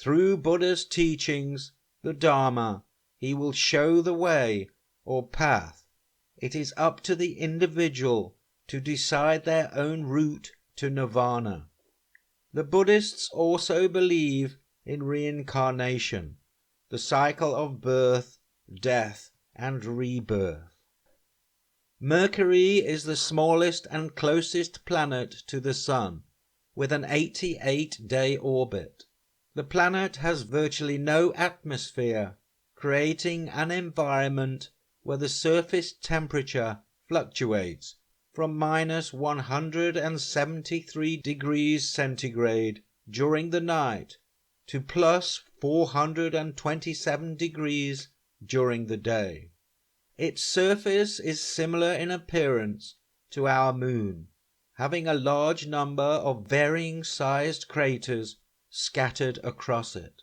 Speaker 1: Through Buddha's teachings, the Dharma, he will show the way or path. It is up to the individual to decide their own route to nirvana. The Buddhists also believe in reincarnation, the cycle of birth, death, and rebirth. Mercury is the smallest and closest planet to the Sun, with an 88-day orbit. The planet has virtually no atmosphere, creating an environment where the surface temperature fluctuates from -173 degrees centigrade during the night to +427 degrees during the day. Its surface is similar in appearance to our moon, having a large number of varying sized craters scattered across it.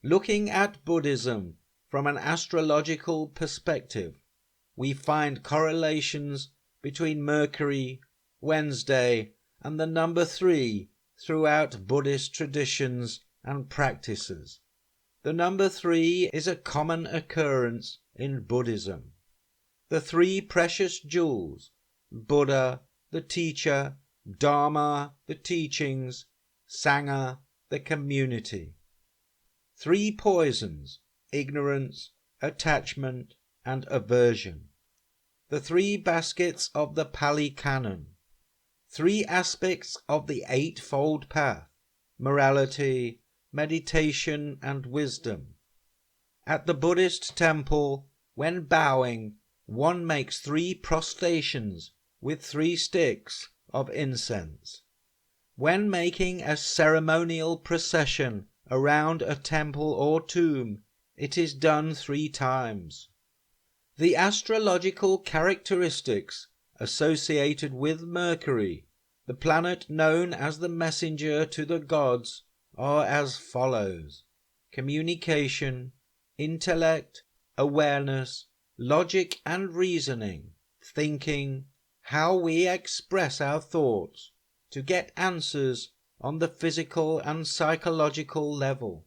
Speaker 1: Looking at Buddhism from an astrological perspective, we find correlations between Mercury, Wednesday, and the number 3 throughout Buddhist traditions and practices. The number 3 is a common occurrence in Buddhism. The 3 precious jewels, Buddha, the teacher, Dharma, the teachings, Sangha, the community. 3 poisons, ignorance, attachment, and aversion. The 3 baskets of the Pali Canon. 3 aspects of the Eightfold Path, morality, meditation, and wisdom. At the Buddhist temple, when bowing, one makes 3 prostrations with 3 sticks of incense. When making a ceremonial procession around a temple or tomb, it is done 3 times. The astrological characteristics associated with Mercury, the planet known as the messenger to the gods, are as follows: communication, intellect, awareness, logic and reasoning, thinking, how we express our thoughts to get answers on the physical and psychological level,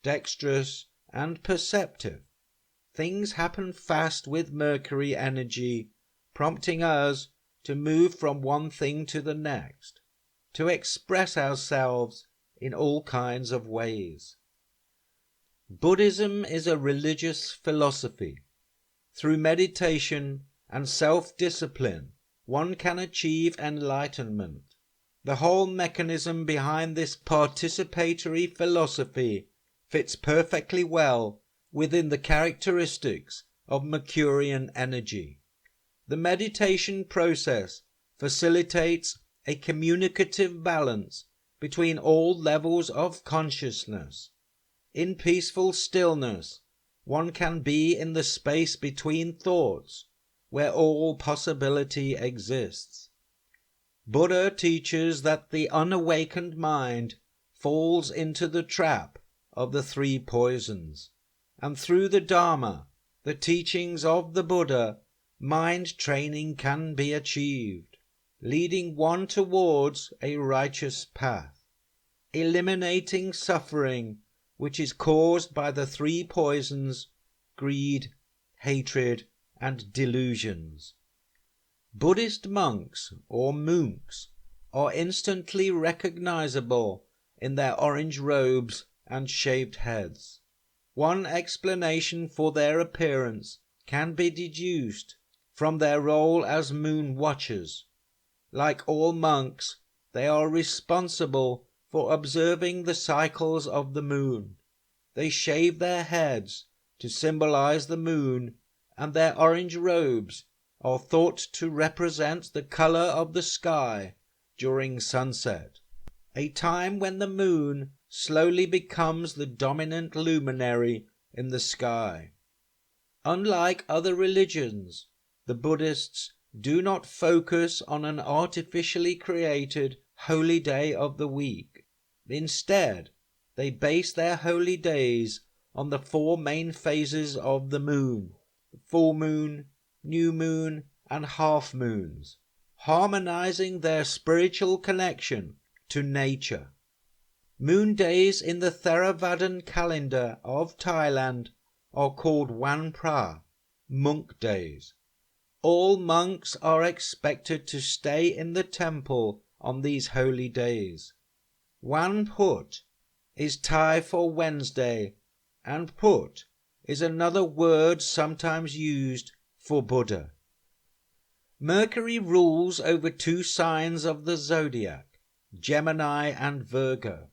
Speaker 1: dexterous and perceptive. Things happen fast with Mercury energy, prompting us to move from one thing to the next, to express ourselves in all kinds of ways. Buddhism is a religious philosophy. Through meditation and self-discipline, one can achieve enlightenment. The whole mechanism behind this participatory philosophy fits perfectly well within the characteristics of Mercurian energy. The meditation process facilitates a communicative balance between all levels of consciousness. In peaceful stillness, one can be in the space between thoughts, where all possibility exists. Buddha teaches that the unawakened mind falls into the trap of the 3 poisons, and through the Dharma, the teachings of the Buddha, mind training can be achieved, leading one towards a righteous path, eliminating suffering which is caused by the 3 poisons, greed, hatred, and delusions. Buddhist monks or monks are instantly recognizable in their orange robes and shaved heads. One explanation for their appearance can be deduced from their role as moon watchers. Like all monks, they are responsible for observing the cycles of the moon. They shave their heads to symbolize the moon, and their orange robes are thought to represent the color of the sky during sunset, a time when the moon slowly becomes the dominant luminary in the sky. Unlike other religions, the Buddhists do not focus on an artificially created holy day of the week. Instead, they base their holy days on the four main phases of the moon: the full moon, new moon, and half moons, harmonizing their spiritual connection to nature. Moon days in the Theravadan calendar of Thailand are called Wan Pra, monk days. All monks are expected to stay in the temple on these holy days. Wan Put is Thai for Wednesday, and Put is another word sometimes used for Buddha. Mercury rules over two signs of the zodiac, Gemini and Virgo.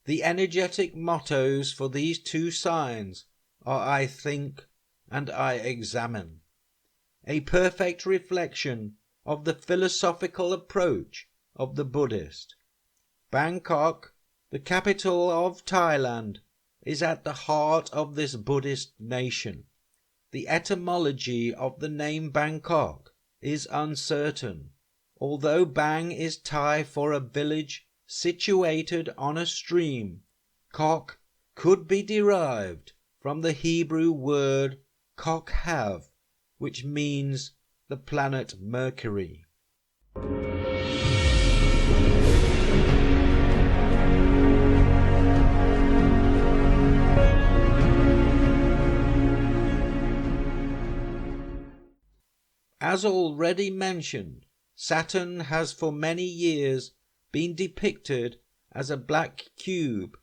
Speaker 1: The energetic mottos for these two signs are I think and I examine, a perfect reflection of the philosophical approach of the Buddhist. Bangkok, the capital of Thailand, is at the heart of this Buddhist nation. The etymology of the name Bangkok is uncertain, although Bang is Thai for a village situated on a stream. Kok could be derived from the Hebrew word Kokhav, which means the planet Mercury. As already mentioned, Saturn has for many years been depicted as a black cube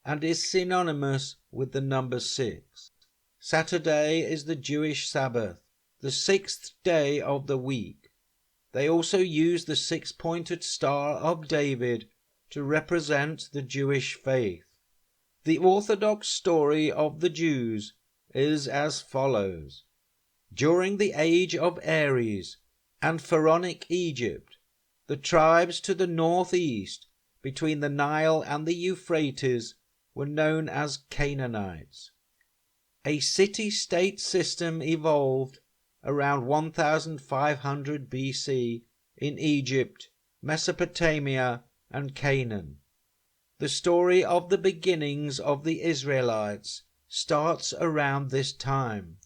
Speaker 1: and is synonymous with the number 6. Saturday is the Jewish Sabbath, the 6th day of the week. They also use the 6-pointed Star of David to represent the Jewish faith. The Orthodox story of the Jews is as follows. During the age of Aries and Pharaonic Egypt, the tribes to the northeast between the Nile and the Euphrates were known as Canaanites. A city-state system evolved around 1500 BC in Egypt, Mesopotamia, and Canaan. The story of the beginnings of the Israelites starts around this time,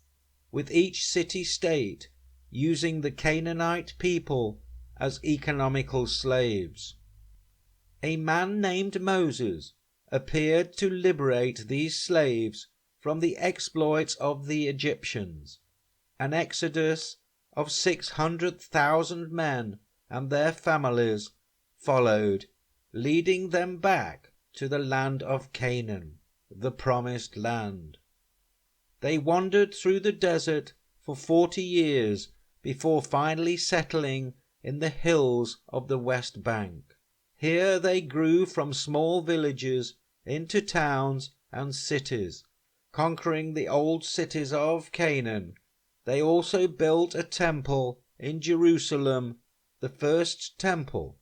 Speaker 1: with each city-state using the Canaanite people as economical slaves. A man named Moses appeared to liberate these slaves from the exploits of the Egyptians. An exodus of 600,000 men and their families followed, leading them back to the land of Canaan, the promised land. They wandered through the desert for 40 years before finally settling in the hills of the West Bank. Here they grew from small villages into towns and cities. Conquering the old cities of Canaan, they also built a temple in Jerusalem, the first temple,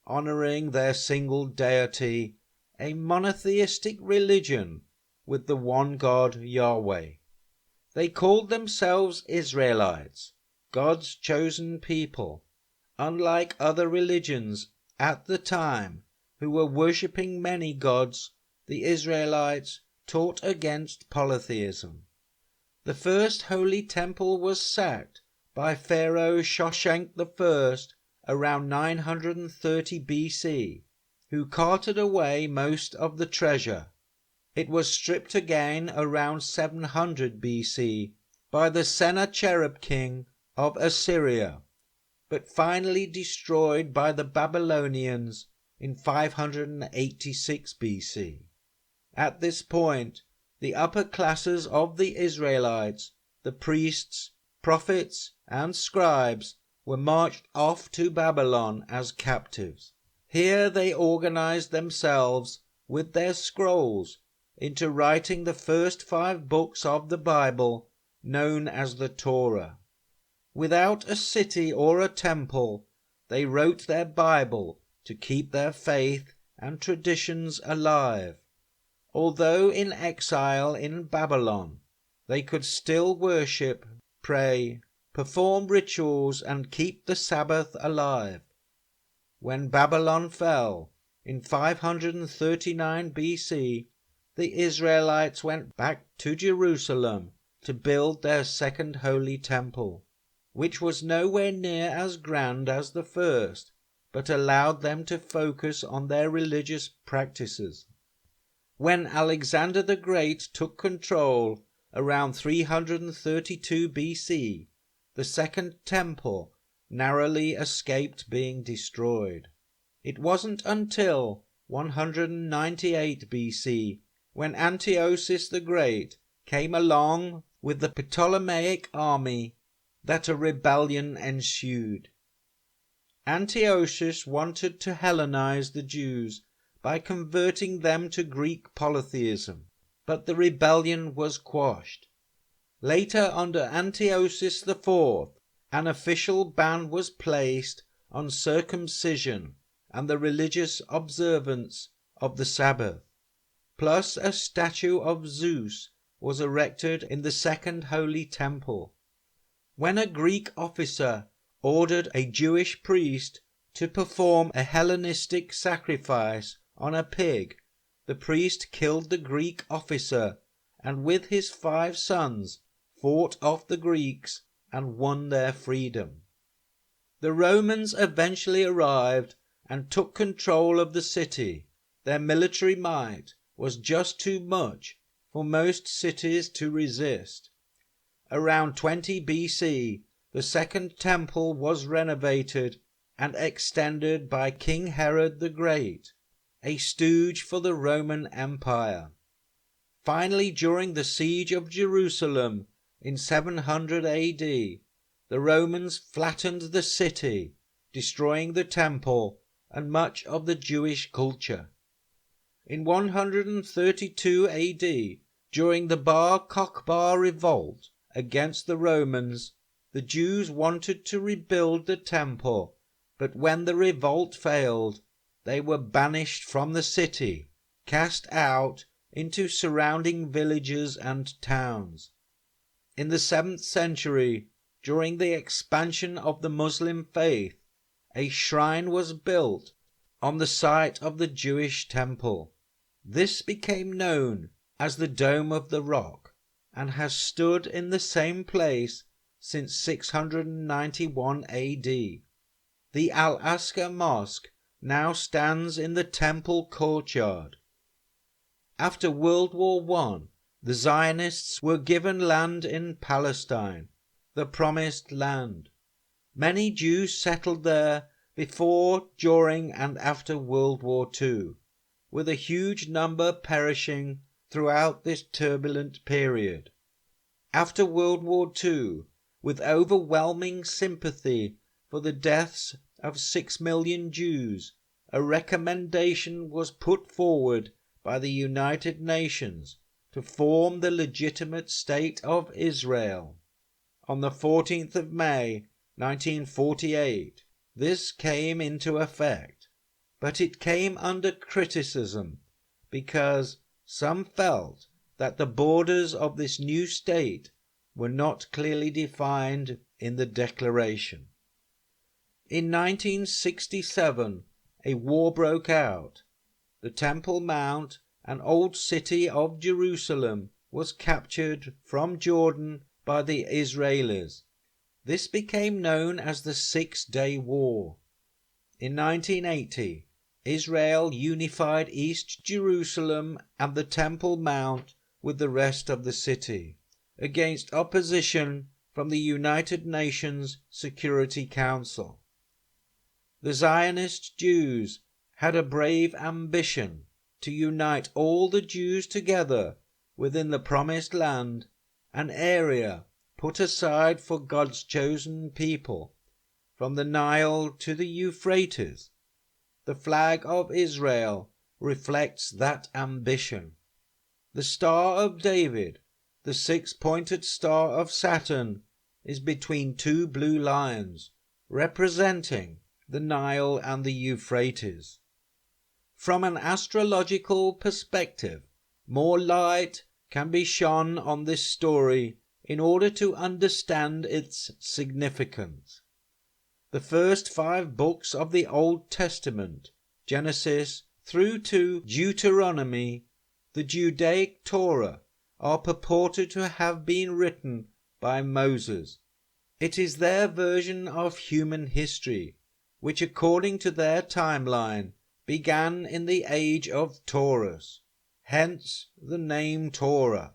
Speaker 1: honoring their single deity, a monotheistic religion with the one God Yahweh. They called themselves Israelites, God's chosen people, unlike other religions at the time who were worshipping many gods. The Israelites taught against polytheism. The first holy temple was sacked by Pharaoh Shoshenq I around 930 BC, who carted away most of the treasure. It was stripped again around 700 BC by the Sennacherib king of Assyria, but finally destroyed by the Babylonians in 586 BC. At this point, the upper classes of the Israelites, the priests, prophets, and scribes, were marched off to Babylon as captives. Here they organized themselves with their scrolls into writing the first 5 books of the Bible, known as the Torah. Without a city or a temple, they wrote their Bible to keep their faith and traditions alive. Although in exile in Babylon, they could still worship, pray, perform rituals, and keep the Sabbath alive. When Babylon fell in 539 BC, the Israelites went back to Jerusalem to build their second holy temple, which was nowhere near as grand as the first, but allowed them to focus on their religious practices. When Alexander the Great took control around 332 BC, the second temple narrowly escaped being destroyed. It wasn't until 198 BC, when Antiochus the Great came along with the Ptolemaic army, that a rebellion ensued. Antiochus wanted to Hellenize the Jews by converting them to Greek polytheism, but the rebellion was quashed. Later, under Antiochus IV, an official ban was placed on circumcision and the religious observance of the Sabbath. Plus, a statue of Zeus was erected in the second holy temple. When a Greek officer ordered a Jewish priest to perform a Hellenistic sacrifice on a pig, the priest killed the Greek officer and with his 5 sons fought off the Greeks and won their freedom. The Romans eventually arrived and took control of the city. Their military might was just too much for most cities to resist. Around 20 BC, the second temple was renovated and extended by King Herod the Great, a stooge for the Roman Empire. Finally, during the siege of Jerusalem in 700 AD, the Romans flattened the city, destroying the temple and much of the Jewish culture. In 132 AD, during the Bar Kokhba revolt against the Romans, the Jews wanted to rebuild the temple, but when the revolt failed, they were banished from the city, cast out into surrounding villages and towns. In the 7th century, during the expansion of the Muslim faith, a shrine was built on the site of the Jewish temple. This became known as the Dome of the Rock and has stood in the same place since 691 AD. The Al-Aqsa Mosque now stands in the temple courtyard. After World War I, the Zionists were given land in Palestine, the Promised Land. Many Jews settled there before, during, and after World War II, with a huge number perishing throughout this turbulent period. After World War II, with overwhelming sympathy for the deaths of 6 million Jews, a recommendation was put forward by the United Nations to form the legitimate state of Israel. On the 14th of May, 1948, this came into effect, but it came under criticism because some felt that the borders of this new state were not clearly defined in the declaration. In 1967, a war broke out. The Temple Mount, an old city of Jerusalem, was captured from Jordan by the Israelis. This became known as the 6-Day War. In 1980, Israel unified East Jerusalem and the Temple Mount with the rest of the city, against opposition from the United Nations Security Council. The Zionist Jews had a brave ambition to unite all the Jews together within the Promised Land, an area put aside for God's chosen people, from the Nile to the Euphrates. The flag of Israel reflects that ambition. The Star of David, the six-pointed star of Saturn, is between two blue lions, representing the Nile and the Euphrates. From an astrological perspective, more light can be shone on this story in order to understand its significance. The first 5 books of the Old Testament, Genesis through to Deuteronomy, the Judaic Torah, are purported to have been written by Moses. It is their version of human history, which according to their timeline began in the age of Taurus, hence the name Torah.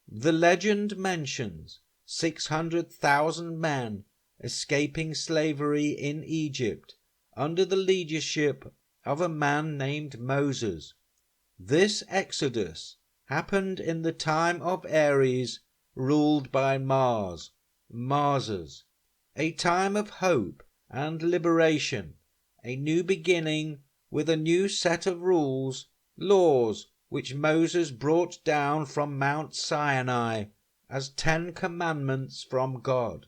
Speaker 1: The legend mentions 600,000 men escaping slavery in Egypt under the leadership of a man named Moses. This exodus happened in the time of Aries, ruled by Mars, a time of hope and liberation, a new beginning with a new set of laws, which Moses brought down from Mount Sinai as 10 commandments from God.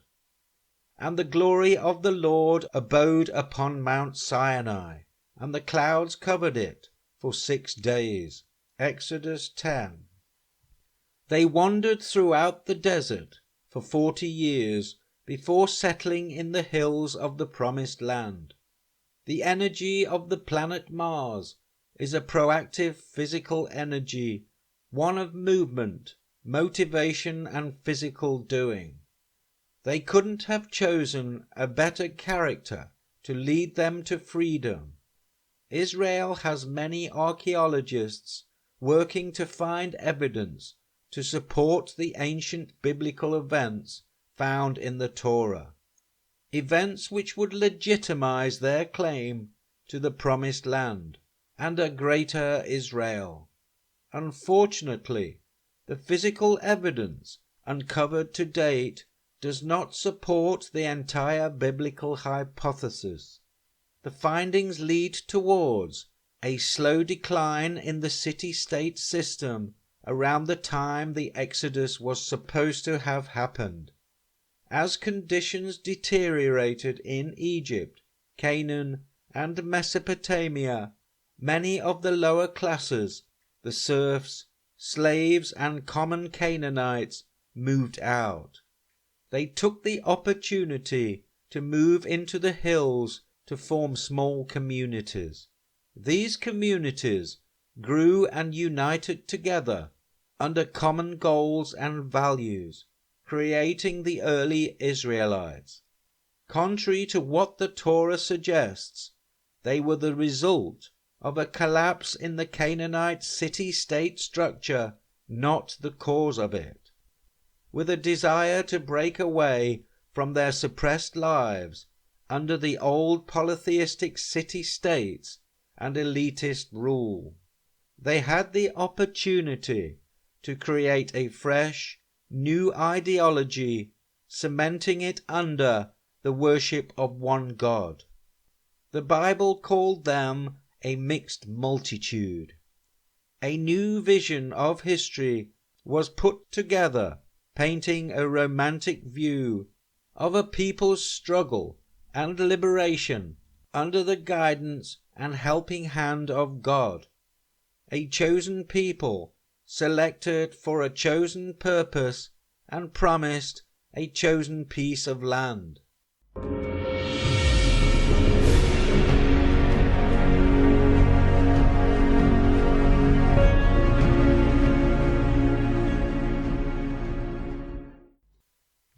Speaker 1: And the glory of the Lord abode upon Mount Sinai, and the clouds covered it for 6 days. Exodus 10. They wandered throughout the desert for 40 years before settling in the hills of the Promised Land. The energy of the planet Mars is a proactive physical energy, one of movement, motivation, and physical doing. They couldn't have chosen a better character to lead them to freedom. Israel has many archaeologists working to find evidence to support the ancient biblical events found in the Torah, events which would legitimize their claim to the Promised Land and a greater Israel. Unfortunately, the physical evidence uncovered to date does not support the entire biblical hypothesis. The findings lead towards a slow decline in the city-state system around the time the Exodus was supposed to have happened. As conditions deteriorated in Egypt, Canaan, and Mesopotamia, many of the lower classes, the serfs, slaves, and common Canaanites, moved out. They took the opportunity to move into the hills to form small communities. These communities grew and united together under common goals and values, creating the early Israelites. Contrary to what the Torah suggests, they were the result of a collapse in the Canaanite city-state structure, not the cause of it. With a desire to break away from their suppressed lives under the old polytheistic city-states and elitist rule, they had the opportunity to create a fresh, new ideology, cementing it under the worship of one God. The Bible called them a mixed multitude. A new vision of history was put together, painting a romantic view of a people's struggle and liberation under the guidance and helping hand of God. A chosen people, selected for a chosen purpose and promised a chosen piece of land.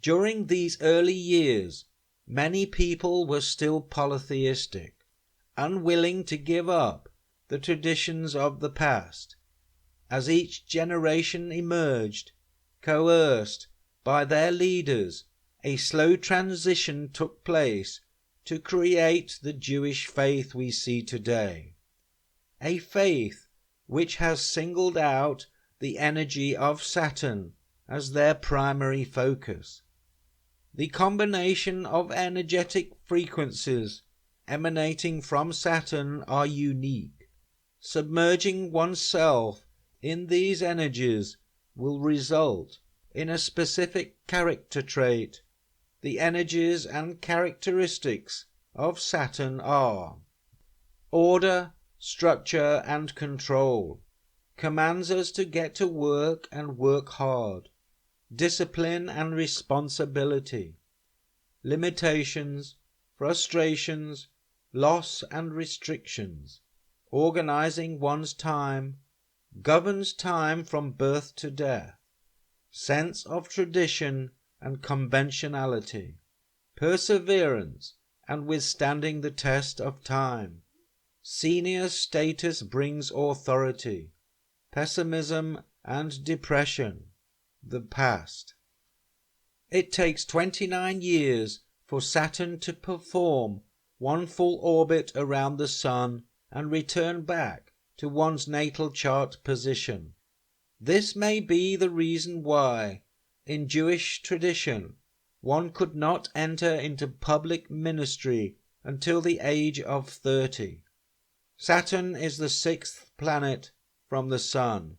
Speaker 1: During these early years, many people were still polytheistic, unwilling to give up the traditions of the past. As each generation emerged, coerced by their leaders, a slow transition took place to create the Jewish faith we see today. A faith which has singled out the energy of Saturn as their primary focus. The combination of energetic frequencies emanating from Saturn are unique. Submerging oneself in these energies will result in a specific character trait. The energies and characteristics of Saturn are order, structure and control, commands us to get to work and work hard, discipline and responsibility, limitations, frustrations, loss and restrictions, organizing one's time, governs time from birth to death, sense of tradition and conventionality, perseverance and withstanding the test of time. Senior status brings authority, pessimism and depression, the past. It takes 29 years for Saturn to perform one full orbit around the Sun and return back to one's natal chart position. This may be the reason why, in Jewish tradition, one could not enter into public ministry until the age of 30. Saturn is the 6th planet from the Sun,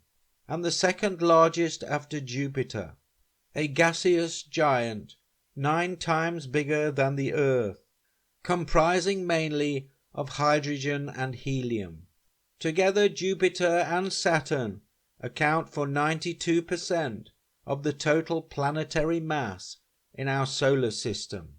Speaker 1: and the 2nd largest after Jupiter, a gaseous giant 9 times bigger than the Earth, comprising mainly of hydrogen and helium. Together Jupiter and Saturn account for 92% of the total planetary mass in our solar system.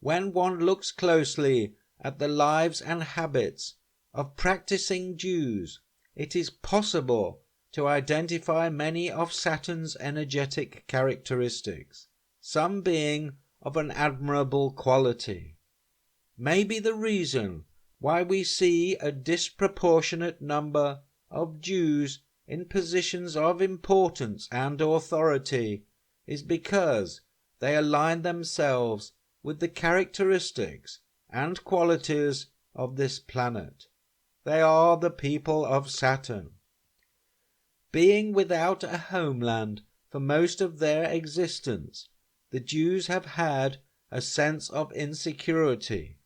Speaker 1: When one looks closely at the lives and habits of practicing Jews, it is possible to identify many of Saturn's energetic characteristics, some being of an admirable quality. Maybe the reason why we see a disproportionate number of Jews in positions of importance and authority is because they align themselves with the characteristics and qualities of this planet. They are the people of Saturn. Being without a homeland for most of their existence, the Jews have had a sense of insecurity,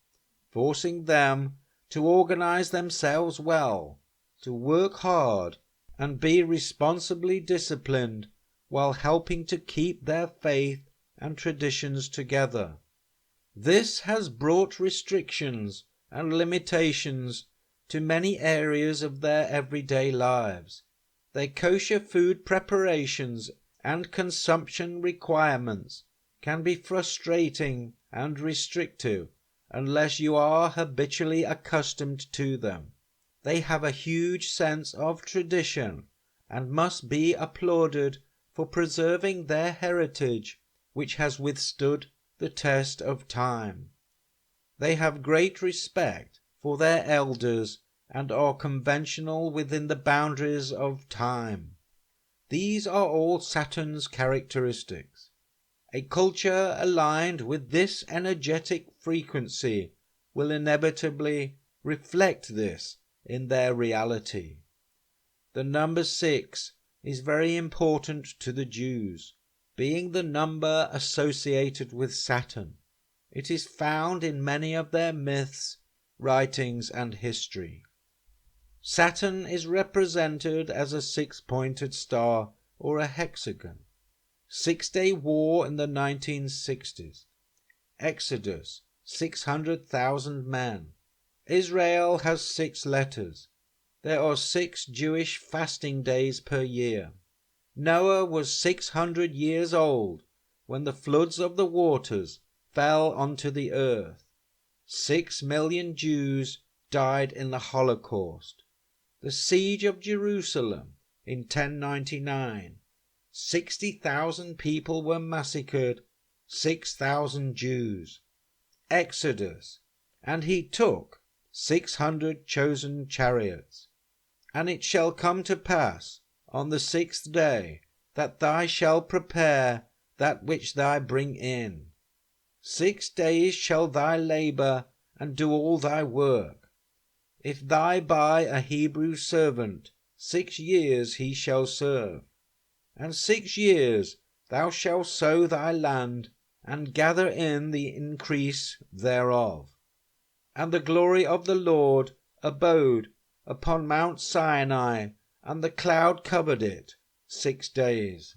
Speaker 1: forcing them to organize themselves well, to work hard and be responsibly disciplined while helping to keep their faith and traditions together. This has brought restrictions and limitations to many areas of their everyday lives. Their kosher food preparations and consumption requirements can be frustrating and restrictive unless you are habitually accustomed to them. They have a huge sense of tradition and must be applauded for preserving their heritage, which has withstood the test of time. They have great respect for their elders and are conventional within the boundaries of time. These are all Saturn's characteristics. A culture aligned with this energetic frequency will inevitably reflect this in their reality. The number 6 is very important to the Jews, being the number associated with Saturn. It is found in many of their myths, writings and history. Saturn is represented as a 6-pointed star or a hexagon. 6-Day War in the 1960s. Exodus, 600,000 men. Israel has 6 letters. There are 6 Jewish fasting days per year. Noah was 600 years old when the floods of the waters fell onto the earth. 6 million Jews died in the Holocaust. The siege of Jerusalem in 1099. 60,000 people were massacred, 6,000 Jews. Exodus, and he took 600 chosen chariots. And it shall come to pass on the 6th day that thou shalt prepare that which thou bring in. 6 days shall thou labour and do all thy work. If thou buy a Hebrew servant, 6 years he shall serve. And 6 years thou shalt sow thy land, and gather in the increase thereof. And the glory of the Lord abode upon Mount Sinai, and the cloud covered it 6 days.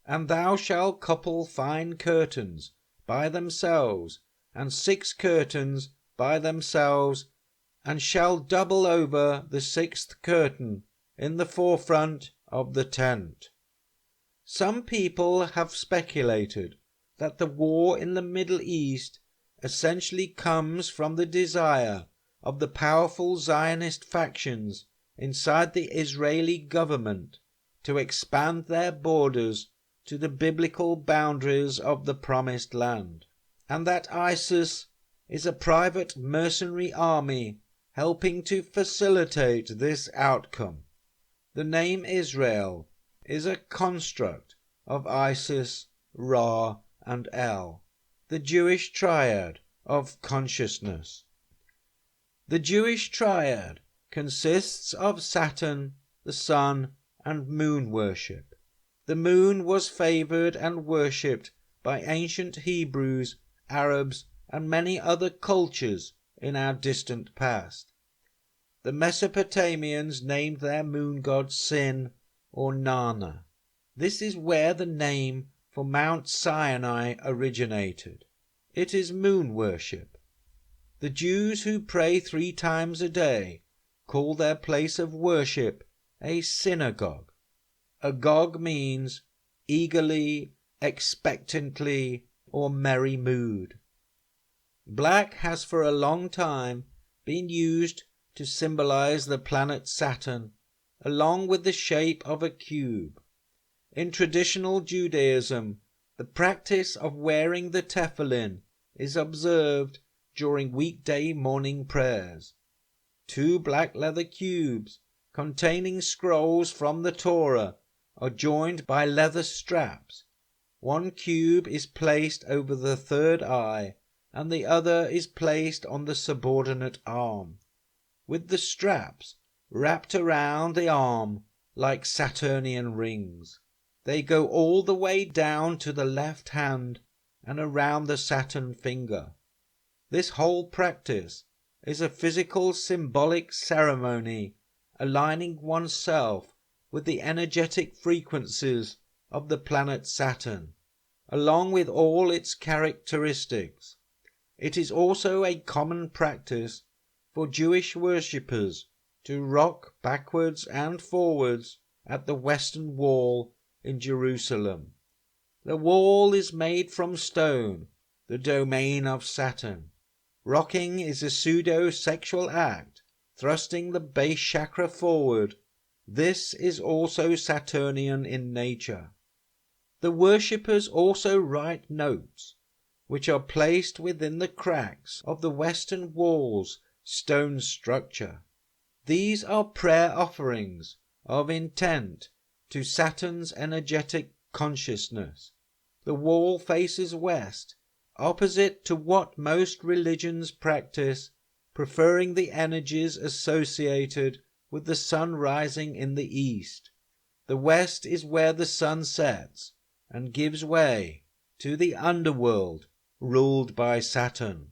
Speaker 1: And thou shalt couple fine curtains by themselves, and 6 curtains by themselves, and shall double over the 6th curtain in the forefront of the tent. Some people have speculated that the war in the Middle East essentially comes from the desire of the powerful Zionist factions inside the Israeli government to expand their borders to the biblical boundaries of the Promised Land, and that ISIS is a private mercenary army helping to facilitate this outcome. The name Israel is a construct of Isis, Ra, and El, the Jewish triad of consciousness. The Jewish triad consists of Saturn, the sun, and moon worship. The moon was favored and worshipped by ancient Hebrews, Arabs, and many other cultures in our distant past. The Mesopotamians named their moon god Sin or Nana. This is where the name for Mount Sinai originated. It is moon worship. The Jews who pray 3 times a day call their place of worship a synagogue. Agog means eagerly, expectantly, or merry mood. Black has for a long time been used to symbolize the planet Saturn, along with the shape of a cube. In traditional Judaism, the practice of wearing the tefillin is observed during weekday morning prayers. 2 black leather cubes containing scrolls from the Torah are joined by leather straps. 1 cube is placed over the third eye, and the other is placed on the subordinate arm, with the straps wrapped around the arm like Saturnian rings. They go all the way down to the left hand and around the Saturn finger. This whole practice is a physical symbolic ceremony aligning oneself with the energetic frequencies of the planet Saturn, along with all its characteristics. It is also a common practice for Jewish worshippers to rock backwards and forwards at the Western Wall in Jerusalem. The wall is made from stone, the domain of Saturn. Rocking is a pseudo-sexual act, thrusting the base chakra forward. This is also Saturnian in nature. The worshippers also write notes, which are placed within the cracks of the Western Wall's stone structure. These are prayer offerings of intent to Saturn's energetic consciousness. The wall faces west, opposite to what most religions practice, preferring the energies associated with the sun rising in the east. The west is where the sun sets and gives way to the underworld ruled by Saturn.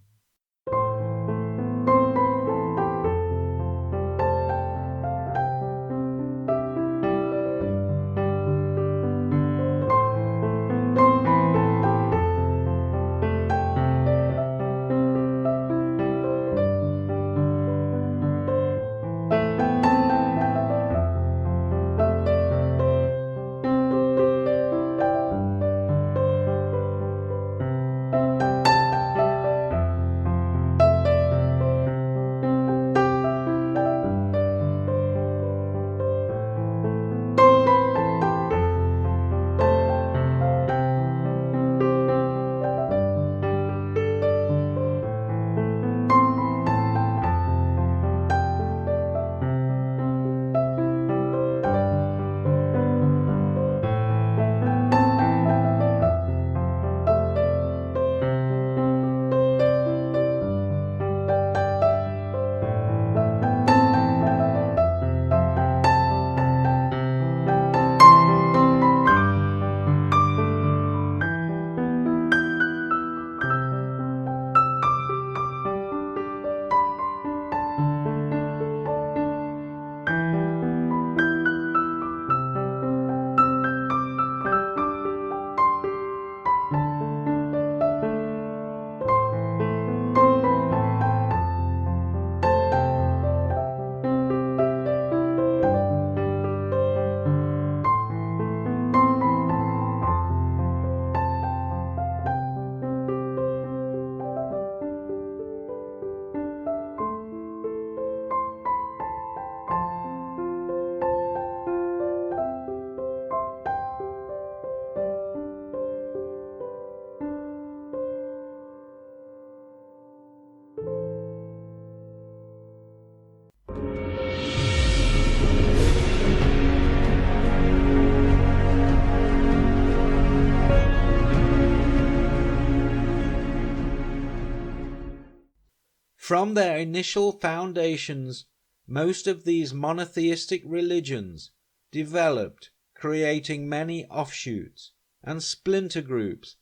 Speaker 1: From their initial foundations, most of these monotheistic religions developed, creating many offshoots and splinter groups,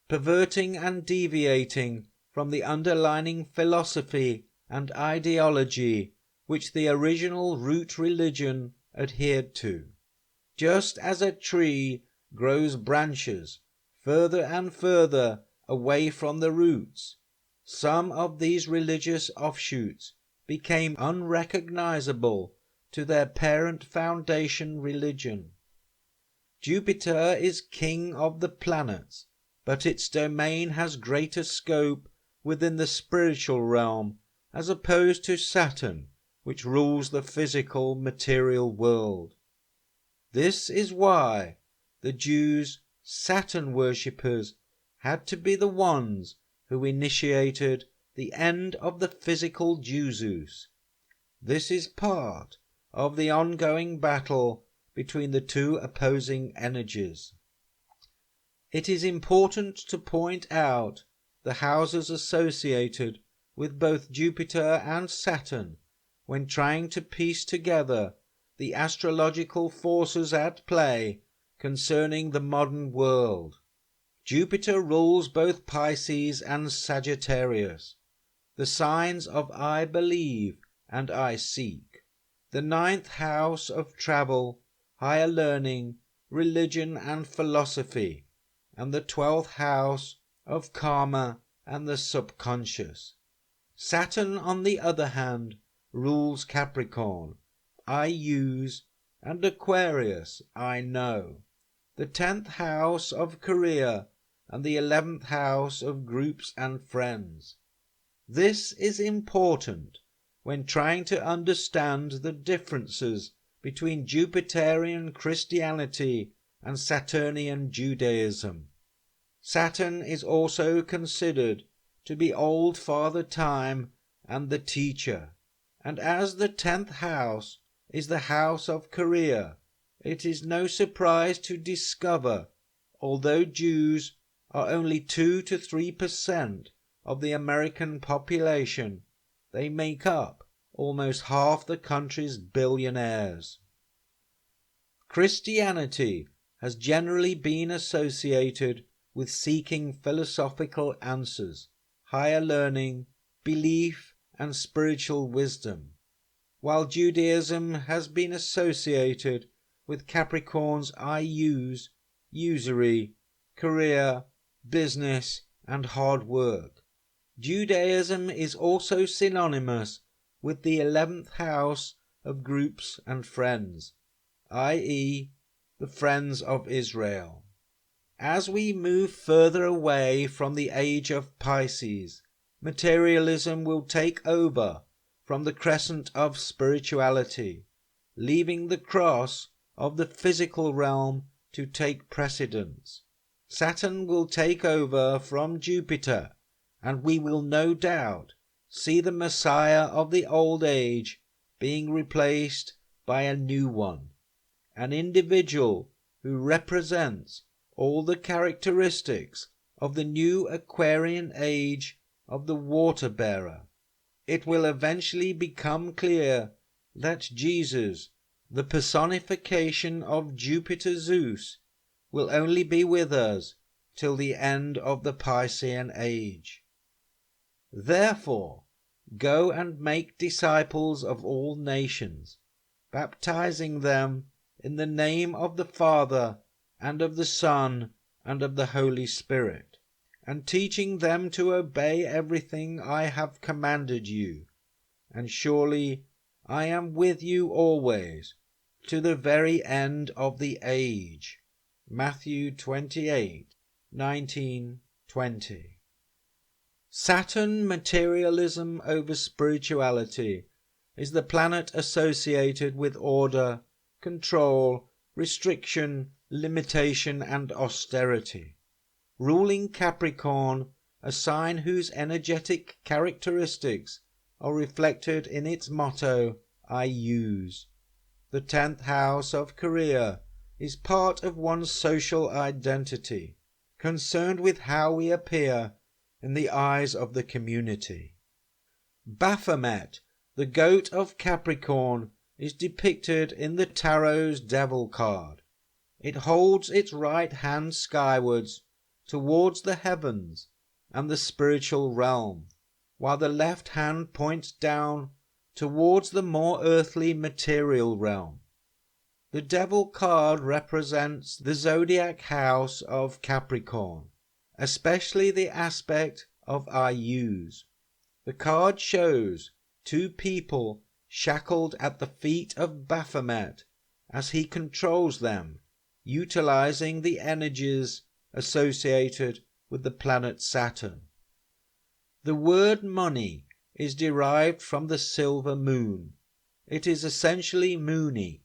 Speaker 1: perverting and deviating from the underlying philosophy and ideology which the original root religion adhered to. Just as a tree grows branches further and further away from the roots, some of these religious offshoots became unrecognizable to their parent foundation religion. Jupiter is king of the planets, but its domain has greater scope within the spiritual realm as opposed to Saturn, which rules the physical material world. This is why the Jews, Saturn worshippers, had to be the ones who initiated the end of the physical Jesus. This is part of the ongoing battle between the two opposing energies. It is important to point out the houses associated with both Jupiter and Saturn when trying to piece together the astrological forces at play concerning the modern world. Jupiter rules both Pisces and Sagittarius, the signs of I believe and I seek, the 9th house of travel, higher learning, religion and philosophy, and the 12th house of karma and the subconscious. Saturn, on the other hand, rules Capricorn, I use, and Aquarius, I know, the 10th house of career, and the 11th house of groups and friends. This is important when trying to understand the differences between Jupiterian Christianity and Saturnian Judaism. Saturn is also considered to be old Father Time and the teacher, and as the 10th house is the house of career, it is no surprise to discover, although Jews are only 2 to 3% of the American population, they make up almost half the country's billionaires. Christianity has generally been associated with seeking philosophical answers, higher learning, belief, and spiritual wisdom, while Judaism has been associated with Capricorn's I use, usury, career, business, and hard work. Judaism is also synonymous with the 11th house of groups and friends, i.e., the Friends of Israel. As we move further away from the age of Pisces, materialism will take over from the crescent of spirituality, leaving the cross of the physical realm to take precedence. Saturn will take over from Jupiter, and we will no doubt see the Messiah of the old age being replaced by a new one, an individual who represents all the characteristics of the new Aquarian age of the water bearer. It will eventually become clear that Jesus, the personification of Jupiter Zeus, will only be with us till the end of the Piscean age. Therefore, go and make disciples of all nations, baptizing them in the name of the Father, and of the Son, and of the Holy Spirit, and teaching them to obey everything I have commanded you. And surely I am with you always, to the very end of the age. Matthew 28:19-20. Saturn, materialism over spirituality, is the planet associated with order, control, restriction, limitation, and austerity. Ruling Capricorn, a sign whose energetic characteristics are reflected in its motto, I use. The 10th house of career is part of one's social identity, concerned with how we appear in the eyes of the community. Baphomet, the goat of Capricorn, is depicted in the Tarot's Devil card. It holds its right hand skywards towards the heavens and the spiritual realm, while the left hand points down towards the more earthly material realm. The Devil card represents the zodiac house of Capricorn, especially the aspect of Ius. The card shows two people shackled at the feet of Baphomet as he controls them, utilizing the energies associated with the planet Saturn. The word money is derived from the silver moon. It is essentially moony.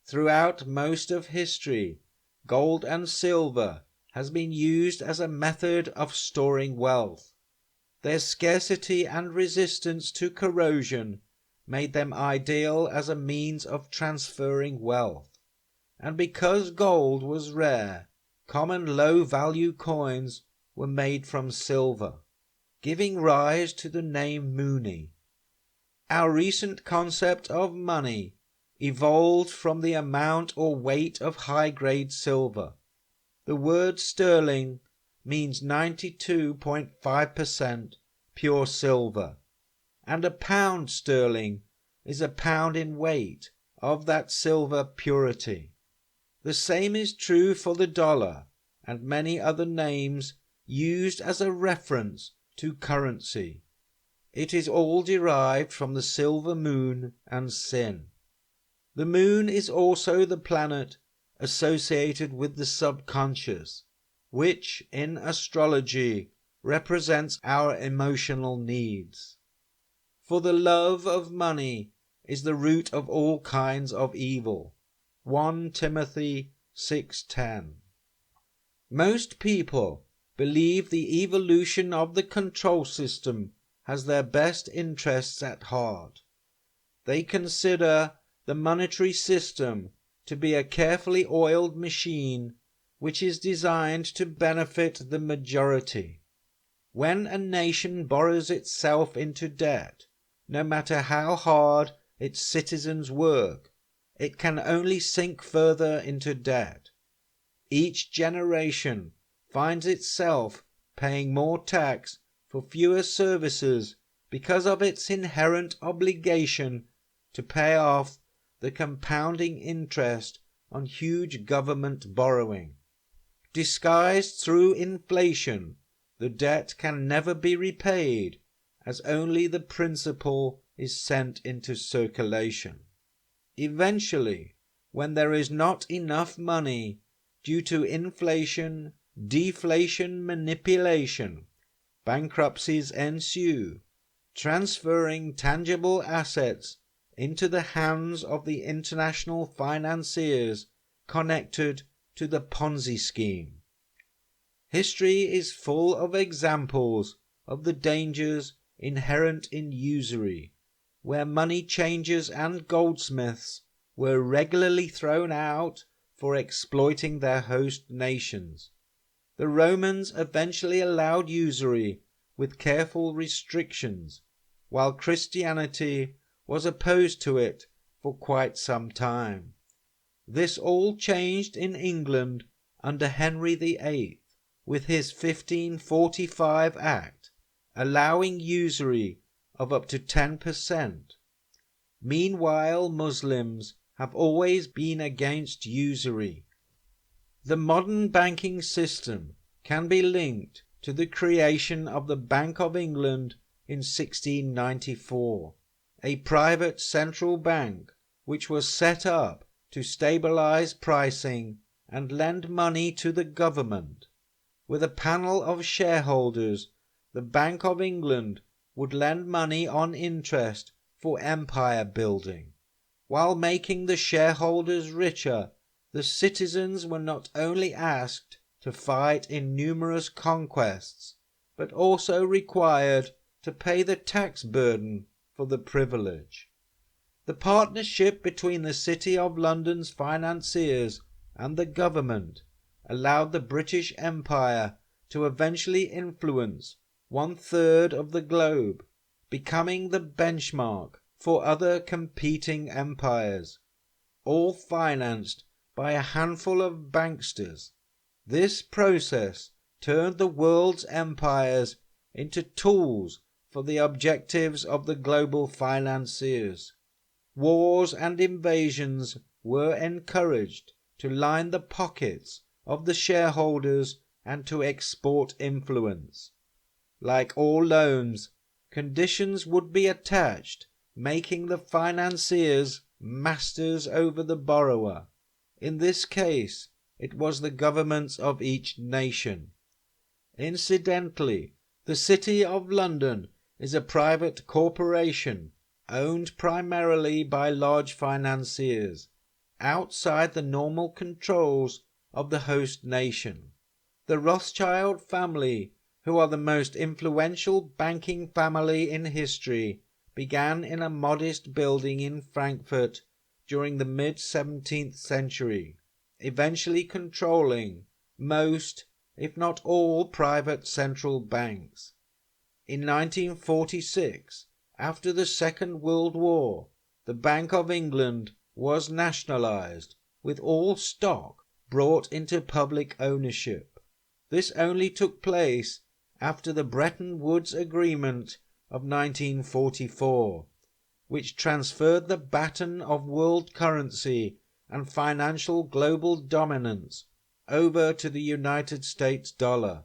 Speaker 1: Throughout most of history, gold and silver has been used as a method of storing wealth. Their scarcity and resistance to corrosion made them ideal as a means of transferring wealth. And because gold was rare, common low-value coins were made from silver, giving rise to the name Mooney. Our recent concept of money evolved from the amount or weight of high-grade silver. The word sterling means 92.5% pure silver, and a pound sterling is a pound in weight of that silver purity. The same is true for the dollar and many other names used as a reference to currency. It is all derived from the silver moon and sin. The moon is also the planet associated with the subconscious, which in astrology represents our emotional needs. For the love of money is the root of all kinds of evil. 1 Timothy 6:10. Most people believe the evolution of the control system has their best interests at heart. They consider the monetary system to be a carefully oiled machine which is designed to benefit the majority. When a nation borrows itself into debt, no matter how hard its citizens work, it can only sink further into debt. Each generation finds itself paying more tax for fewer services because of its inherent obligation to pay off the compounding interest on huge government borrowing. Disguised through inflation, the debt can never be repaid, as only the principal is sent into circulation. Eventually, when there is not enough money due to inflation, deflation, manipulation, bankruptcies ensue, transferring tangible assets into the hands of the international financiers connected to the Ponzi scheme. History is full of examples of the dangers inherent in usury, where money changers and goldsmiths were regularly thrown out for exploiting their host nations. The Romans eventually allowed usury with careful restrictions, while Christianity was opposed to it for quite some time. This all changed in England under Henry VIII with his 1545 Act, allowing usury of up to 10%. Meanwhile, Muslims have always been against usury. The modern banking system can be linked to the creation of the Bank of England in 1694, a private central bank which was set up to stabilize pricing and lend money to the government. With a panel of shareholders, the Bank of England would lend money on interest for empire building. While making the shareholders richer, the citizens were not only asked to fight in numerous conquests, but also required to pay the tax burden for the privilege. The partnership between the City of London's financiers and the government allowed the British Empire to eventually influence 1/3 of the globe, becoming the benchmark for other competing empires, all financed by a handful of banksters. This process turned the world's empires into tools for the objectives of the global financiers. Wars and invasions were encouraged to line the pockets of the shareholders and to export influence. Like all loans, conditions would be attached, making the financiers masters over the borrower. In this case, it was the governments of each nation. Incidentally, the City of London is a private corporation owned primarily by large financiers, outside the normal controls of the host nation. The Rothschild family, who are the most influential banking family in history, began in a modest building in Frankfurt during the mid-17th century, eventually controlling most, if not all, private central banks. In 1946, after the Second World War, the Bank of England was nationalized, with all stock brought into public ownership. This only took place after the Bretton Woods Agreement of 1944, which transferred the baton of world currency and financial global dominance over to the United States dollar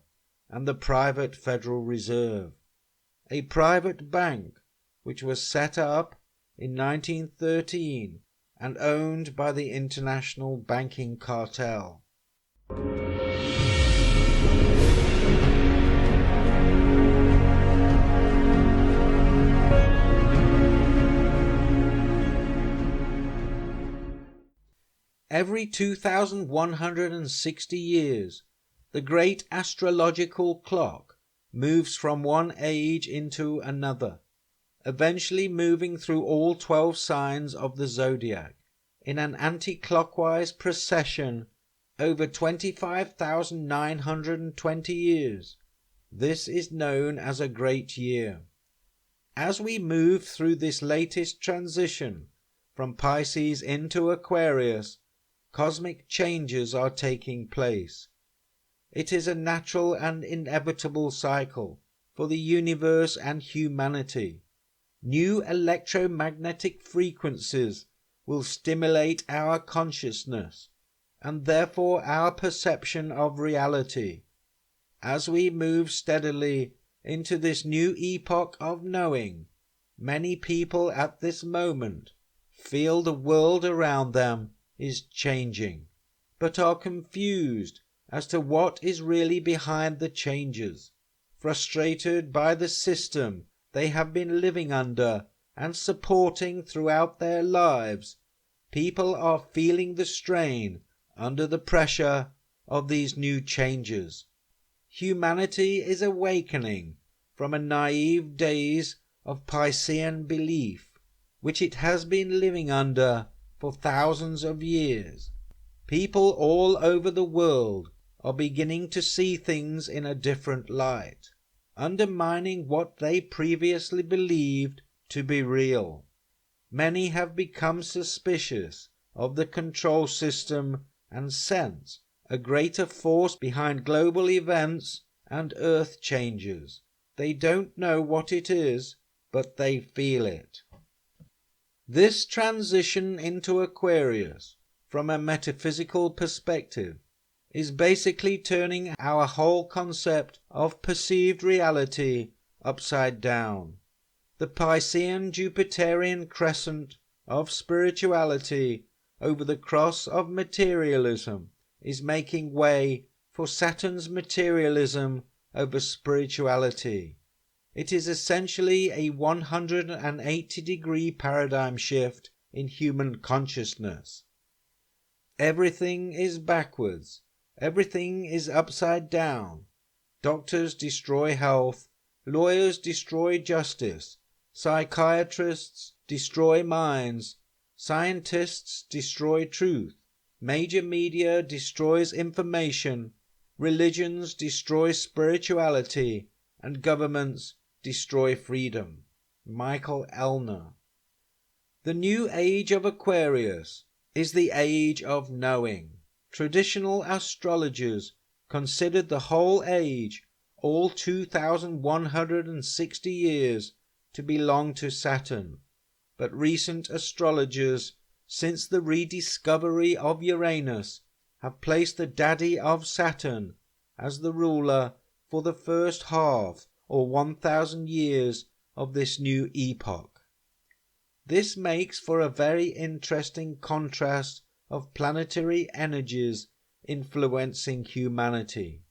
Speaker 1: and the private Federal Reserve, a private bank which was set up in 1913 and owned by the international banking cartel. Every 2,160 years, the great astrological clock moves from one age into another, eventually moving through all 12 signs of the zodiac in an anti-clockwise procession over 25,920 years. This is known as a great year. As we move through this latest transition from Pisces into Aquarius, cosmic changes are taking place. It is a natural and inevitable cycle for the universe and humanity. New electromagnetic frequencies will stimulate our consciousness and therefore our perception of reality. As we move steadily into this new epoch of knowing, many people at this moment feel the world around them is changing, but are confused as to what is really behind the changes. Frustrated by the system they have been living under and supporting throughout their lives, people are feeling the strain under the pressure of these new changes. Humanity is awakening from a naive daze of Piscean belief, which it has been living under for thousands of years. People all over the world are beginning to see things in a different light, undermining what they previously believed to be real. Many have become suspicious of the control system and sense a greater force behind global events and earth changes. They don't know what it is, but they feel it. This transition into Aquarius, from a metaphysical perspective, is basically turning our whole concept of perceived reality upside down. The Piscean Jupiterian crescent of spirituality over the cross of materialism is making way for Saturn's materialism over spirituality. It is essentially a 180-degree paradigm shift in human consciousness. Everything is backwards. Everything is upside down. Doctors destroy health. Lawyers destroy justice. Psychiatrists destroy minds. Scientists destroy truth. Major media destroys information. Religions destroy spirituality. And governments destroy freedom. Michael Elner. The new age of Aquarius is the age of knowing. Traditional astrologers considered the whole age, all 2,160 years, to belong to Saturn, but recent astrologers, since the rediscovery of Uranus, have placed the daddy of Saturn as the ruler for the first half or 1,000 years of this new epoch. This makes for a very interesting contrast of planetary energies influencing humanity.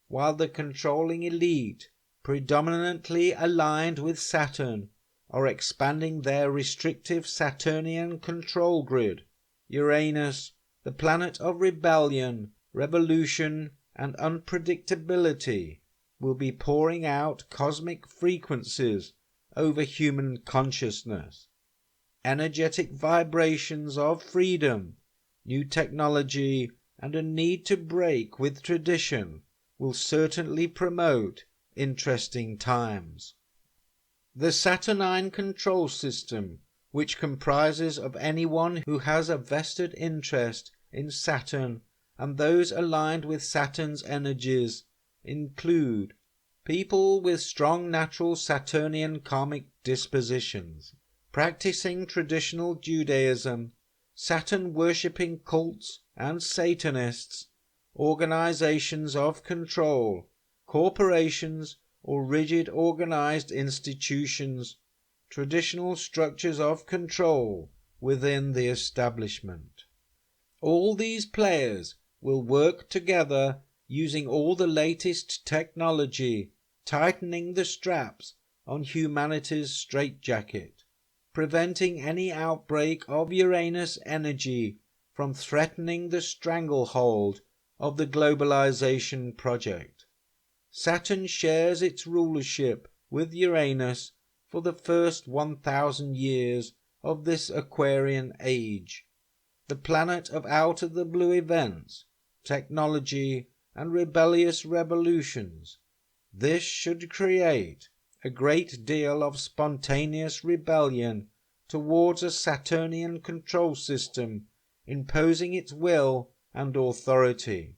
Speaker 1: While the controlling elite, predominantly aligned with Saturn, are expanding their restrictive Saturnian control grid, Uranus, the planet of rebellion, revolution, and unpredictability, will be pouring out cosmic frequencies over human consciousness. Energetic vibrations of freedom, new technology, and a need to break with tradition will certainly promote interesting times. The Saturnine control system, which comprises of anyone who has a vested interest in Saturn and those aligned with Saturn's energies, include people with strong natural Saturnian karmic dispositions, practicing traditional Judaism, Saturn-worshipping cults and Satanists, organizations of control, corporations or rigid organized institutions, traditional structures of control within the establishment. All these players will work together using all the latest technology, tightening the straps on humanity's straitjacket, preventing any outbreak of Uranus energy from threatening the stranglehold of the globalization project. Saturn shares its rulership with Uranus for the first 1,000 years of this Aquarian age. The planet of out-of-the-blue events, technology, and rebellious revolutions. This should create a great deal of spontaneous rebellion towards a Saturnian control system imposing its will and authority.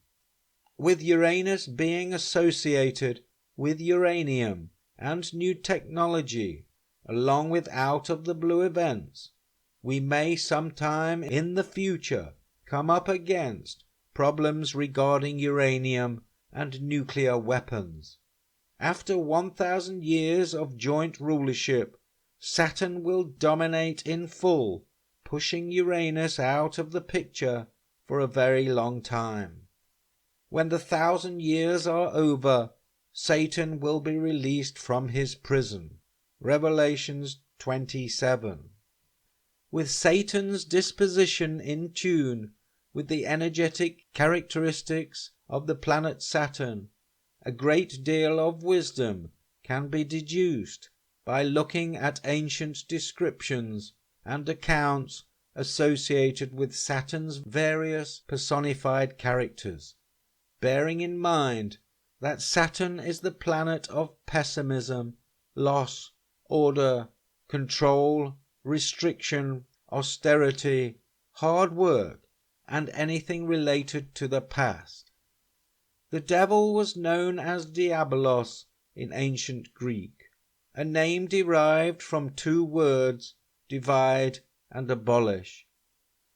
Speaker 1: With Uranus being associated with uranium and new technology, along with out-of-the-blue events, we may sometime in the future come up against problems regarding uranium and nuclear weapons. After 1,000 years of joint rulership, Saturn will dominate in full, pushing Uranus out of the picture for a very long time. When the 1,000 years are over, Satan will be released from his prison. Revelations 27. With Satan's disposition in tune with the energetic characteristics of the planet Saturn, a great deal of wisdom can be deduced by looking at ancient descriptions and accounts associated with Saturn's various personified characters, bearing in mind that Saturn is the planet of pessimism, loss, order, control, restriction, austerity, hard work, and anything related to the past. The devil was known as Diabolos in ancient Greek, a name derived from two words, divide and abolish.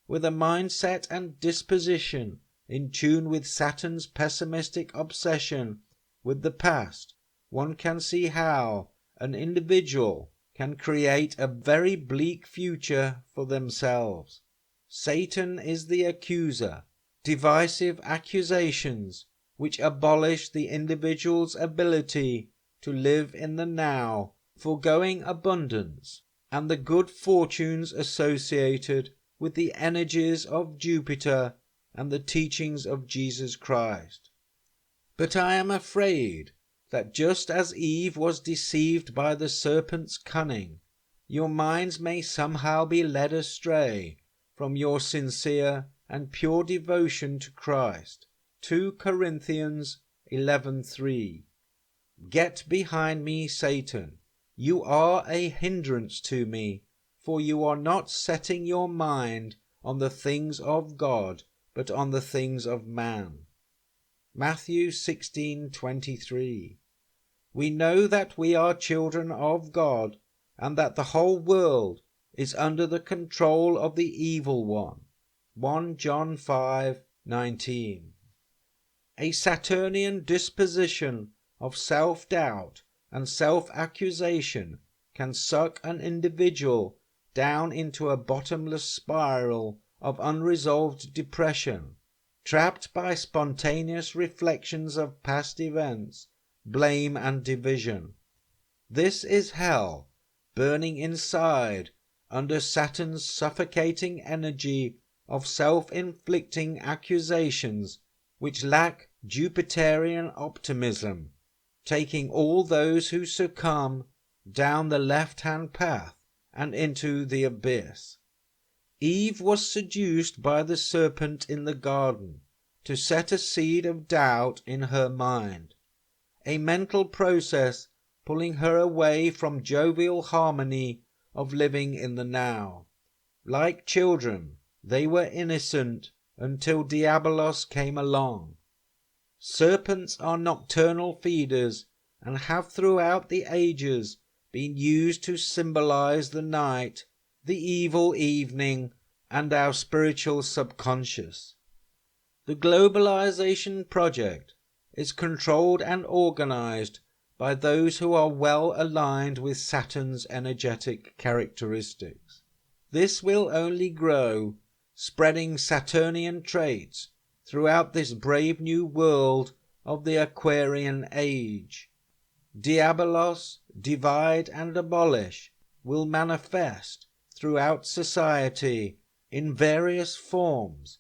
Speaker 1: With a mindset and disposition in tune with Saturn's pessimistic obsession with the past, one can see how an individual can create a very bleak future for themselves. Satan is the accuser, divisive accusations which abolish the individual's ability to live in the now, foregoing abundance and the good fortunes associated with the energies of Jupiter and the teachings of Jesus Christ. But I am afraid that just as Eve was deceived by the serpent's cunning, your minds may somehow be led astray from your sincere and pure devotion to Christ. 2 Corinthians 11:3. Get behind me, Satan. You are a hindrance to me, for you are not setting your mind on the things of God, but on the things of man. Matthew 16:23. We know that we are children of God, and that the whole world is under the control of the evil one. 1 John 5:19. A Saturnian disposition of self-doubt and self-accusation can suck an individual down into a bottomless spiral of unresolved depression, trapped by spontaneous reflections of past events, blame and division. This is hell, burning inside under Saturn's suffocating energy of self-inflicting accusations which lack Jupiterian optimism, taking all those who succumb down the left-hand path and into the abyss. Eve was seduced by the serpent in the garden to set a seed of doubt in her mind, a mental process pulling her away from jovial harmony of living in the now. Like children, they were innocent until Diabolos came along. Serpents are nocturnal feeders and have throughout the ages been used to symbolize the night, the evil evening, and our spiritual subconscious. The globalization project is controlled and organized by those who are well aligned with Saturn's energetic characteristics. This will only grow, spreading Saturnian traits throughout this brave new world of the Aquarian age. Diabolos, divide and abolish, will manifest throughout society in various forms,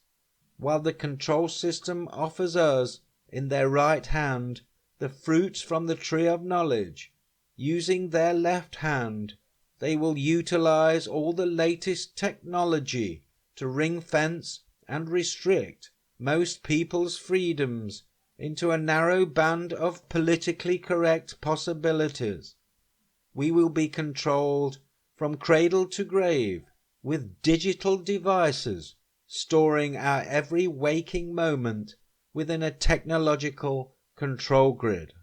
Speaker 1: while the control system offers us in their right hand the fruits from the tree of knowledge. Using their left hand, they will utilize all the latest technology to ring-fence and restrict most people's freedoms into a narrow band of politically correct possibilities. We will be controlled from cradle to grave with digital devices, storing our every waking moment within a technological control grid.